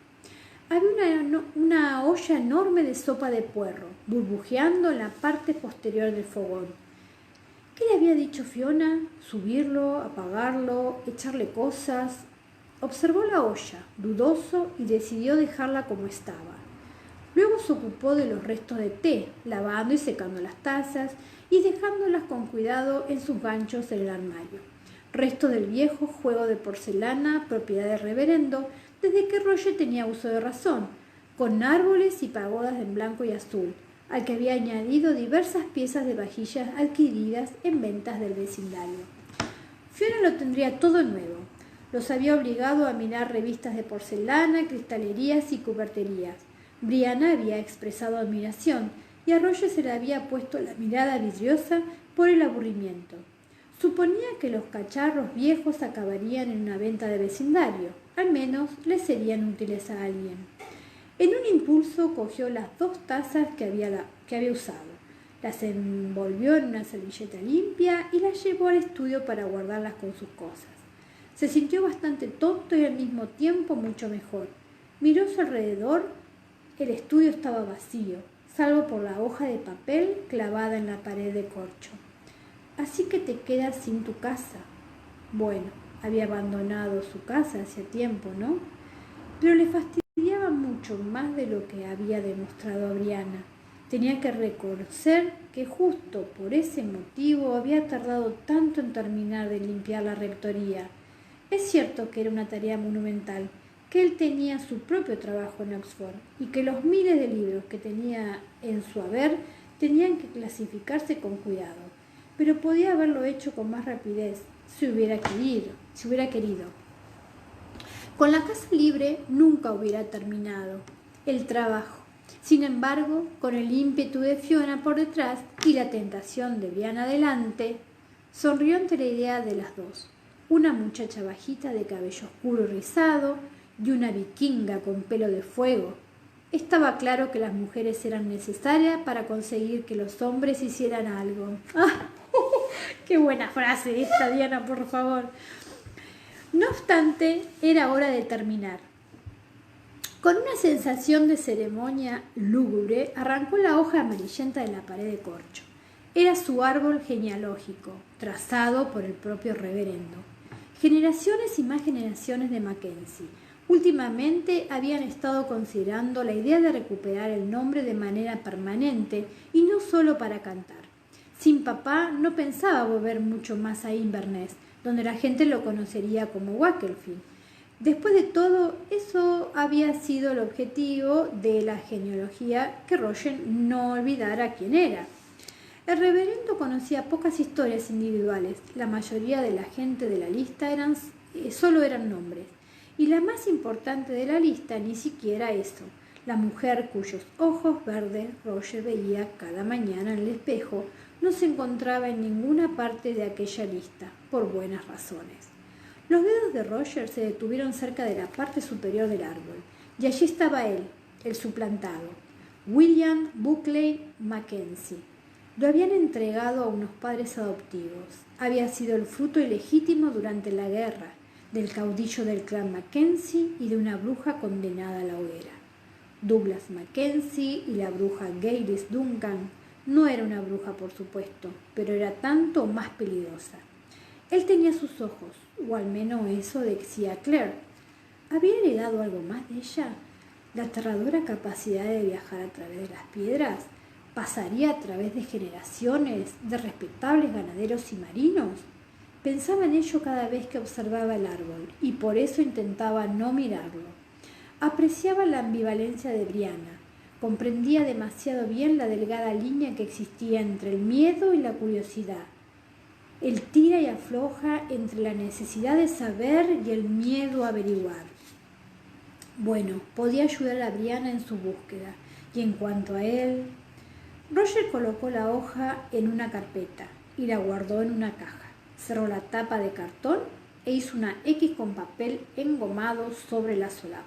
Speaker 1: Había una olla enorme de sopa de puerro, burbujeando en la parte posterior del fogón. ¿Qué le había dicho Fiona? ¿Subirlo, apagarlo, echarle cosas? Observó la olla, dudoso, y decidió dejarla como estaba. Luego se ocupó de los restos de té, lavando y secando las tazas y dejándolas con cuidado en sus ganchos en el armario. Resto del viejo juego de porcelana, propiedad del reverendo, desde que Roger tenía uso de razón, con árboles y pagodas en blanco y azul, al que había añadido diversas piezas de vajillas adquiridas en ventas del vecindario. Fiona lo tendría todo nuevo. Los había obligado a mirar revistas de porcelana, cristalerías y cuberterías. Brianna había expresado admiración y a Roger se le había puesto la mirada vidriosa por el aburrimiento. Suponía que los cacharros viejos acabarían en una venta de vecindario, al menos le serían útiles a alguien. En un impulso cogió las 2 tazas que había usado, las envolvió en una servilleta limpia y las llevó al estudio para guardarlas con sus cosas. Se sintió bastante tonto y al mismo tiempo mucho mejor. Miró a su alrededor. El estudio estaba vacío, salvo por la hoja de papel clavada en la pared de corcho. Así que te quedas sin tu casa. Bueno, había abandonado su casa hacía tiempo, ¿no? Pero le fastidiaba mucho más de lo que había demostrado a Brianna. Tenía que reconocer que justo por ese motivo había tardado tanto en terminar de limpiar la rectoría. Es cierto que era una tarea monumental, que él tenía su propio trabajo en Oxford y que los miles de libros que tenía en su haber tenían que clasificarse con cuidado, pero podía haberlo hecho con más rapidez si hubiera querido. Con la casa libre nunca hubiera terminado el trabajo. Sin embargo, con el ímpetu de Fiona por detrás y la tentación de Brianna adelante, sonrió ante la idea de las dos. Una muchacha bajita de cabello oscuro y rizado y una vikinga con pelo de fuego. Estaba claro que las mujeres eran necesarias para conseguir que los hombres hicieran algo. ¡Ah! ¡Qué buena frase esta, Diana, por favor! No obstante, era hora de terminar. Con una sensación de ceremonia lúgubre, arrancó la hoja amarillenta de la pared de corcho. Era su árbol genealógico, trazado por el propio reverendo. Generaciones y más generaciones de Mackenzie. Últimamente habían estado considerando la idea de recuperar el nombre de manera permanente y no solo para cantar. Sin papá no pensaba volver mucho más a Inverness, donde la gente lo conocería como Wakefield. Después de todo, eso había sido el objetivo de la genealogía, que Roger no olvidara quién era. El reverendo conocía pocas historias individuales. La mayoría de la gente de la lista solo eran nombres. Y la más importante de la lista ni siquiera eso, la mujer cuyos ojos verdes Roger veía cada mañana en el espejo, no se encontraba en ninguna parte de aquella lista, por buenas razones. Los dedos de Roger se detuvieron cerca de la parte superior del árbol, y allí estaba él, el suplantado, William Buckley Mackenzie. Lo habían entregado a unos padres adoptivos. Había sido el fruto ilegítimo durante la guerra del caudillo del clan Mackenzie y de una bruja condenada a la hoguera. Douglas Mackenzie y la bruja Gladys Duncan. No era una bruja, por supuesto, pero era tanto o más peligrosa. Él tenía sus ojos, o al menos eso decía Claire. ¿Había heredado algo más de ella? La aterradora capacidad de viajar a través de las piedras pasaría a través de generaciones de respetables ganaderos y marinos. Pensaba en ello cada vez que observaba el árbol, y por eso intentaba no mirarlo. Apreciaba la ambivalencia de Brianna. Comprendía demasiado bien la delgada línea que existía entre el miedo y la curiosidad. El tira y afloja entre la necesidad de saber y el miedo a averiguar. Bueno, podía ayudar a Brianna en su búsqueda. Y en cuanto a él, Roger colocó la hoja en una carpeta y la guardó en una caja. Cerró la tapa de cartón e hizo una X con papel engomado sobre la solapa.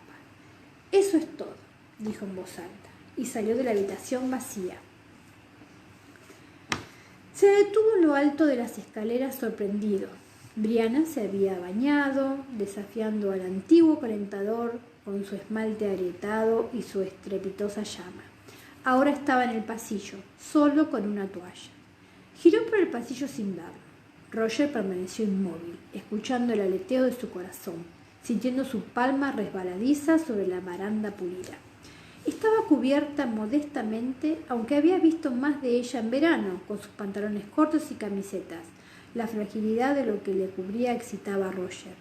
Speaker 1: «Eso es todo», dijo en voz alta, y salió de la habitación vacía. Se detuvo en lo alto de las escaleras sorprendido. Brianna se había bañado, desafiando al antiguo calentador con su esmalte agrietado y su estrepitosa llama. Ahora estaba en el pasillo, solo con una toalla. Giró por el pasillo sin verlo. Roger permaneció inmóvil, escuchando el aleteo de su corazón, sintiendo su palma resbaladiza sobre la baranda pulida. Estaba cubierta modestamente, aunque había visto más de ella en verano, con sus pantalones cortos y camisetas. La fragilidad de lo que le cubría excitaba a Roger.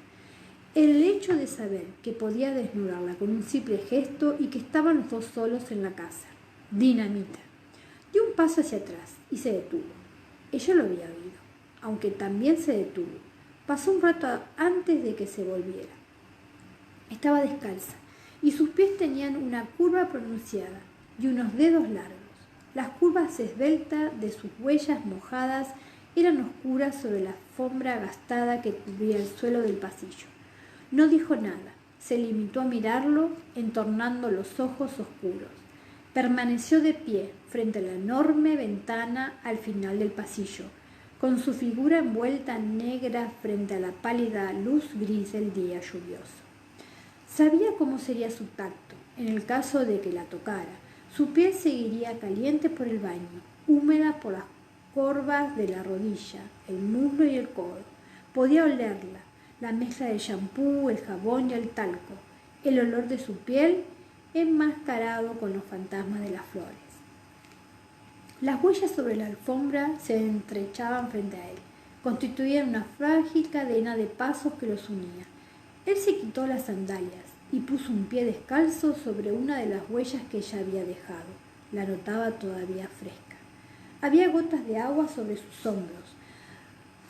Speaker 1: El hecho de saber que podía desnudarla con un simple gesto y que estaban los dos solos en la casa. Dinamita. Dio un paso hacia atrás y se detuvo. Ella lo había oído, aunque también se detuvo. Pasó un rato antes de que se volviera. Estaba descalza y sus pies tenían una curva pronunciada y unos dedos largos. Las curvas esbeltas de sus huellas mojadas eran oscuras sobre la alfombra gastada que cubría el suelo del pasillo. No dijo nada, se limitó a mirarlo, entornando los ojos oscuros. Permaneció de pie frente a la enorme ventana al final del pasillo, con su figura envuelta en negra frente a la pálida luz gris del día lluvioso. Sabía cómo sería su tacto en el caso de que la tocara. Su piel seguiría caliente por el baño, húmeda por las corvas de la rodilla, el muslo y el codo. Podía olerla, la mezcla del champú, el jabón y el talco, el olor de su piel enmascarado con los fantasmas de las flores. Las huellas sobre la alfombra se estrechaban frente a él, constituían una frágil cadena de pasos que los unía. Él se quitó las sandalias y puso un pie descalzo sobre una de las huellas que ella había dejado. La notaba todavía fresca. Había gotas de agua sobre sus hombros,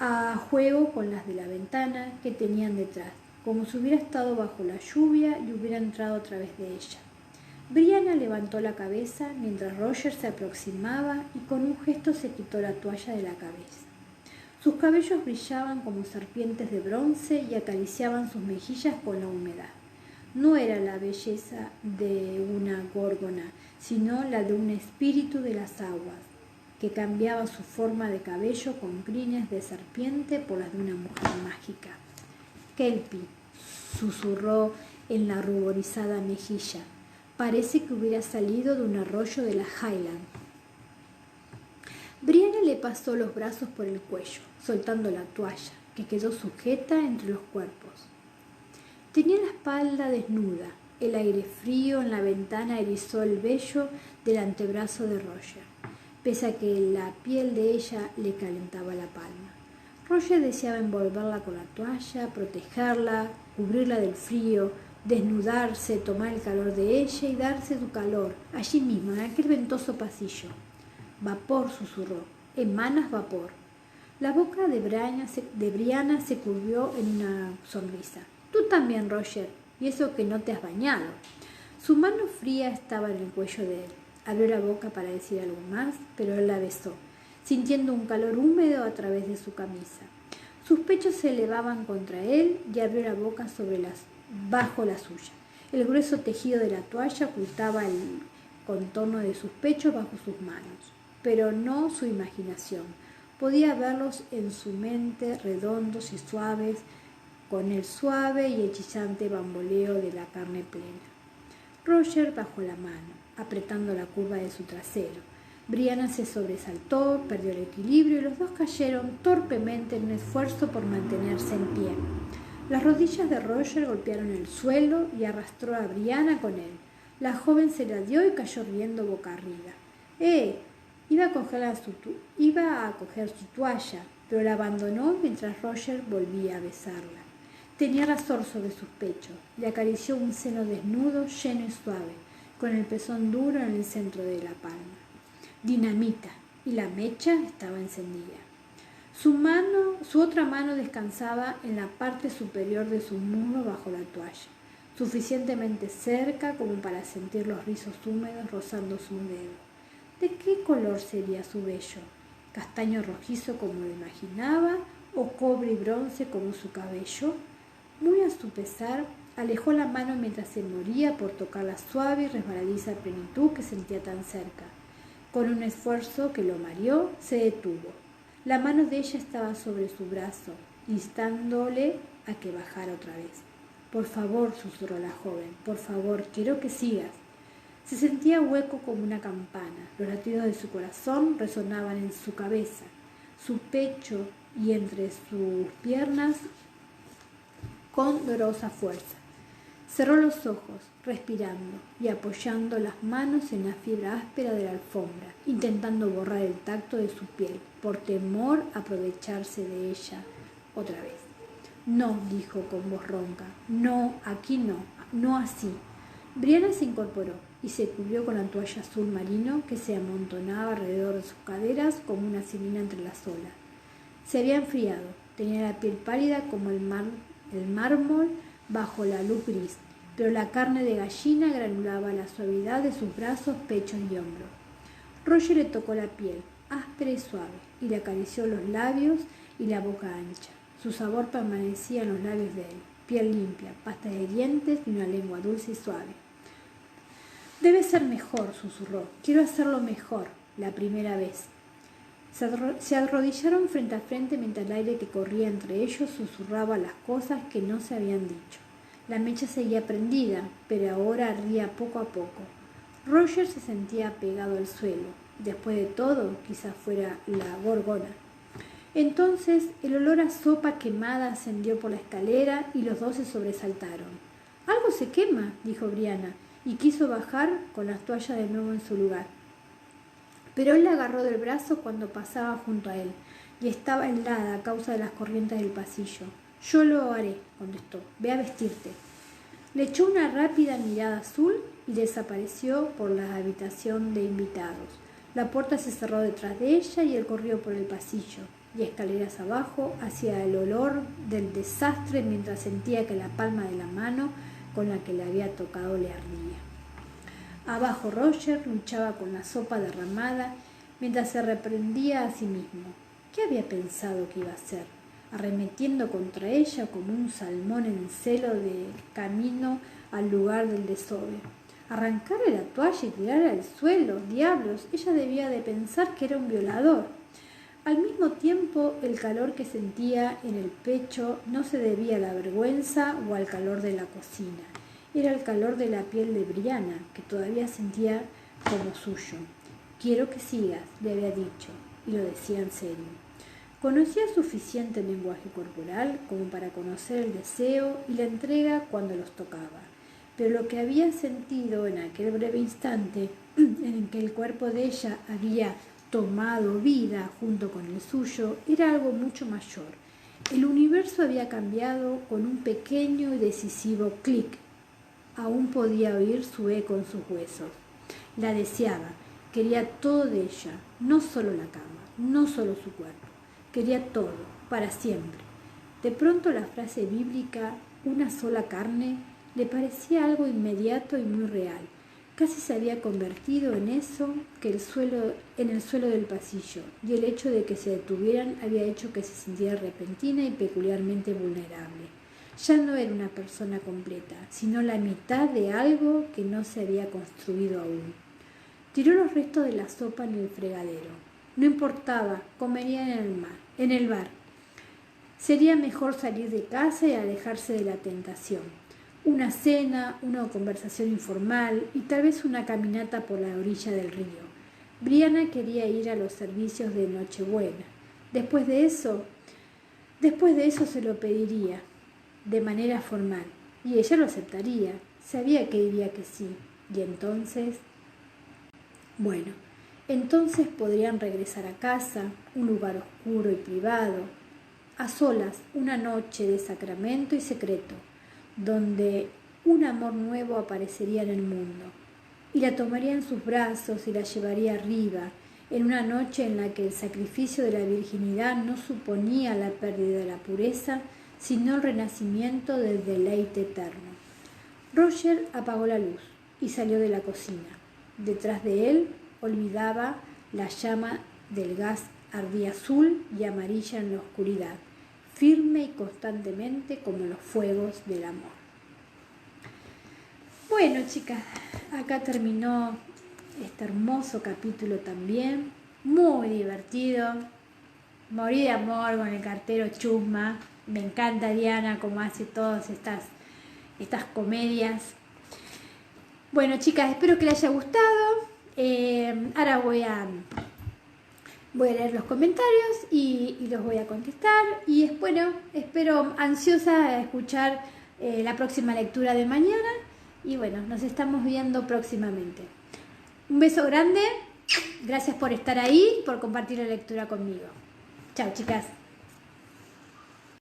Speaker 1: a juego con las de la ventana que tenían detrás, como si hubiera estado bajo la lluvia y hubiera entrado a través de ella. Brianna levantó la cabeza mientras Roger se aproximaba y con un gesto se quitó la toalla de la cabeza. Sus cabellos brillaban como serpientes de bronce y acariciaban sus mejillas con la humedad. No era la belleza de una górgona, sino la de un espíritu de las aguas, que cambiaba su forma de cabello con crines de serpiente por las de una mujer mágica. «Kelpie», susurró en la ruborizada mejilla. «Parece que hubiera salido de un arroyo de la Highland». Brianna le pasó los brazos por el cuello, soltando la toalla, que quedó sujeta entre los cuerpos. Tenía la espalda desnuda. El aire frío en la ventana erizó el vello del antebrazo de Roger, pese a que la piel de ella le calentaba la palma. Roger deseaba envolverla con la toalla, protegerla, cubrirla del frío, desnudarse, tomar el calor de ella y darse su calor, allí mismo, en aquel ventoso pasillo. «Vapor», susurró, «emanas vapor». La boca de Brianna se curvió en una sonrisa. «Tú también, Roger, y eso que no te has bañado». Su mano fría estaba en el cuello de él. Abrió la boca para decir algo más, pero él la besó, sintiendo un calor húmedo a través de su camisa. Sus pechos se elevaban contra él y abrió la boca bajo la suya. El grueso tejido de la toalla ocultaba el contorno de sus pechos bajo sus manos, pero no su imaginación. Podía verlos en su mente redondos y suaves, con el suave y hechizante bamboleo de la carne plena. Roger bajó la mano, apretando la curva de su trasero. Brianna se sobresaltó, perdió el equilibrio y los dos cayeron torpemente en un esfuerzo por mantenerse en pie. Las rodillas de Roger golpearon el suelo y arrastró a Brianna con él. La joven se la dio y cayó riendo boca arriba. Iba a coger su toalla, pero la abandonó mientras Roger volvía a besarla. Tenía razón sobre sus pechos. Le acarició un seno desnudo, lleno y suave, con el pezón duro en el centro de la palma. Dinamita, y la mecha estaba encendida. Su otra mano descansaba en la parte superior de su muslo bajo la toalla, suficientemente cerca como para sentir los rizos húmedos rozando sus dedos. ¿De qué color sería su vello? ¿Castaño rojizo como lo imaginaba o cobre y bronce como su cabello? Muy a su pesar, alejó la mano mientras se moría por tocar la suave y resbaladiza plenitud que sentía tan cerca. Con un esfuerzo que lo mareó, se detuvo. La mano de ella estaba sobre su brazo, instándole a que bajara otra vez. «Por favor», susurró la joven, «por favor, quiero que sigas». Se sentía hueco como una campana. Los latidos de su corazón resonaban en su cabeza, su pecho y entre sus piernas con dolorosa fuerza. Cerró los ojos, respirando y apoyando las manos en la fibra áspera de la alfombra, intentando borrar el tacto de su piel, por temor a aprovecharse de ella otra vez. «No», dijo con voz ronca, «no, aquí no, no así». Brianna se incorporó y se cubrió con la toalla azul marino que se amontonaba alrededor de sus caderas como una silina entre las olas. Se había enfriado, tenía la piel pálida como el mármol bajo la luz gris, pero la carne de gallina granulaba la suavidad de sus brazos, pechos y hombros. Roger le tocó la piel, áspera y suave, y le acarició los labios y la boca ancha. Su sabor permanecía en los labios de él, piel limpia, pasta de dientes y una lengua dulce y suave. «Debe ser mejor», susurró. «Quiero hacerlo mejor, la primera vez». Se arrodillaron frente a frente mientras el aire que corría entre ellos susurraba las cosas que no se habían dicho. La mecha seguía prendida, pero ahora ardía poco a poco. Roger se sentía pegado al suelo. Después de todo, quizás fuera la gorgona. Entonces el olor a sopa quemada ascendió por la escalera y los dos se sobresaltaron. «Algo se quema», dijo Brianna, y quiso bajar con las toallas de nuevo en su lugar. Pero él la agarró del brazo cuando pasaba junto a él, y estaba helada a causa de las corrientes del pasillo. «Yo lo haré», contestó. «Ve a vestirte». Le echó una rápida mirada azul y desapareció por la habitación de invitados. La puerta se cerró detrás de ella y él corrió por el pasillo y escaleras abajo hacia el olor del desastre mientras sentía que la palma de la mano con la que le había tocado le ardía. Abajo Roger luchaba con la sopa derramada mientras se reprendía a sí mismo. ¿Qué había pensado que iba a hacer? Arremetiendo contra ella como un salmón en celo de camino al lugar del desove. Arrancarle la toalla y tirarla al suelo. Diablos, ella debía de pensar que era un violador. Al mismo tiempo, el calor que sentía en el pecho no se debía a la vergüenza o al calor de la cocina. Era el calor de la piel de Brianna, que todavía sentía como suyo. «Quiero que sigas», le había dicho, y lo decía en serio. Conocía suficiente lenguaje corporal como para conocer el deseo y la entrega cuando los tocaba, pero lo que había sentido en aquel breve instante en que el cuerpo de ella había tomado vida junto con el suyo era algo mucho mayor. El universo había cambiado con un pequeño y decisivo clic. Aún podía oír su eco en sus huesos. La deseaba, quería todo de ella, no solo la cama, no solo su cuerpo. Quería todo, para siempre. De pronto la frase bíblica, una sola carne, le parecía algo inmediato y muy real. Casi se había convertido en eso que en el suelo del pasillo, y el hecho de que se detuvieran había hecho que se sintiera repentina y peculiarmente vulnerable. Ya no era una persona completa, sino la mitad de algo que no se había construido aún. Tiró los restos de la sopa en el fregadero. No importaba, comería en el bar. Sería mejor salir de casa y alejarse de la tentación. Una cena, una conversación informal y tal vez una caminata por la orilla del río. Brianna quería ir a los servicios de Nochebuena. Después de eso se lo pediría, de manera formal, y ella lo aceptaría. Sabía que diría que sí. Y entonces, entonces podrían regresar a casa, un lugar oscuro y privado, a solas, una noche de sacramento y secreto, donde un amor nuevo aparecería en el mundo, y la tomaría en sus brazos y la llevaría arriba, en una noche en la que el sacrificio de la virginidad no suponía la pérdida de la pureza, sino el renacimiento del deleite eterno. Roger apagó la luz y salió de la cocina. Detrás de él olvidaba la llama del gas ardía azul y amarilla en la oscuridad, firme y constantemente como los fuegos del amor. Bueno, chicas, acá terminó este hermoso capítulo también, muy divertido. Morí de amor con el cartero Chusma. Me encanta Diana como hace todas estas comedias. Bueno, chicas, espero que les haya gustado. Ahora voy a leer los comentarios y los voy a contestar. Y espero ansiosa a escuchar la próxima lectura de mañana. Y bueno, nos estamos viendo próximamente. Un beso grande. Gracias por estar ahí, por compartir la lectura conmigo. Chao, chicas.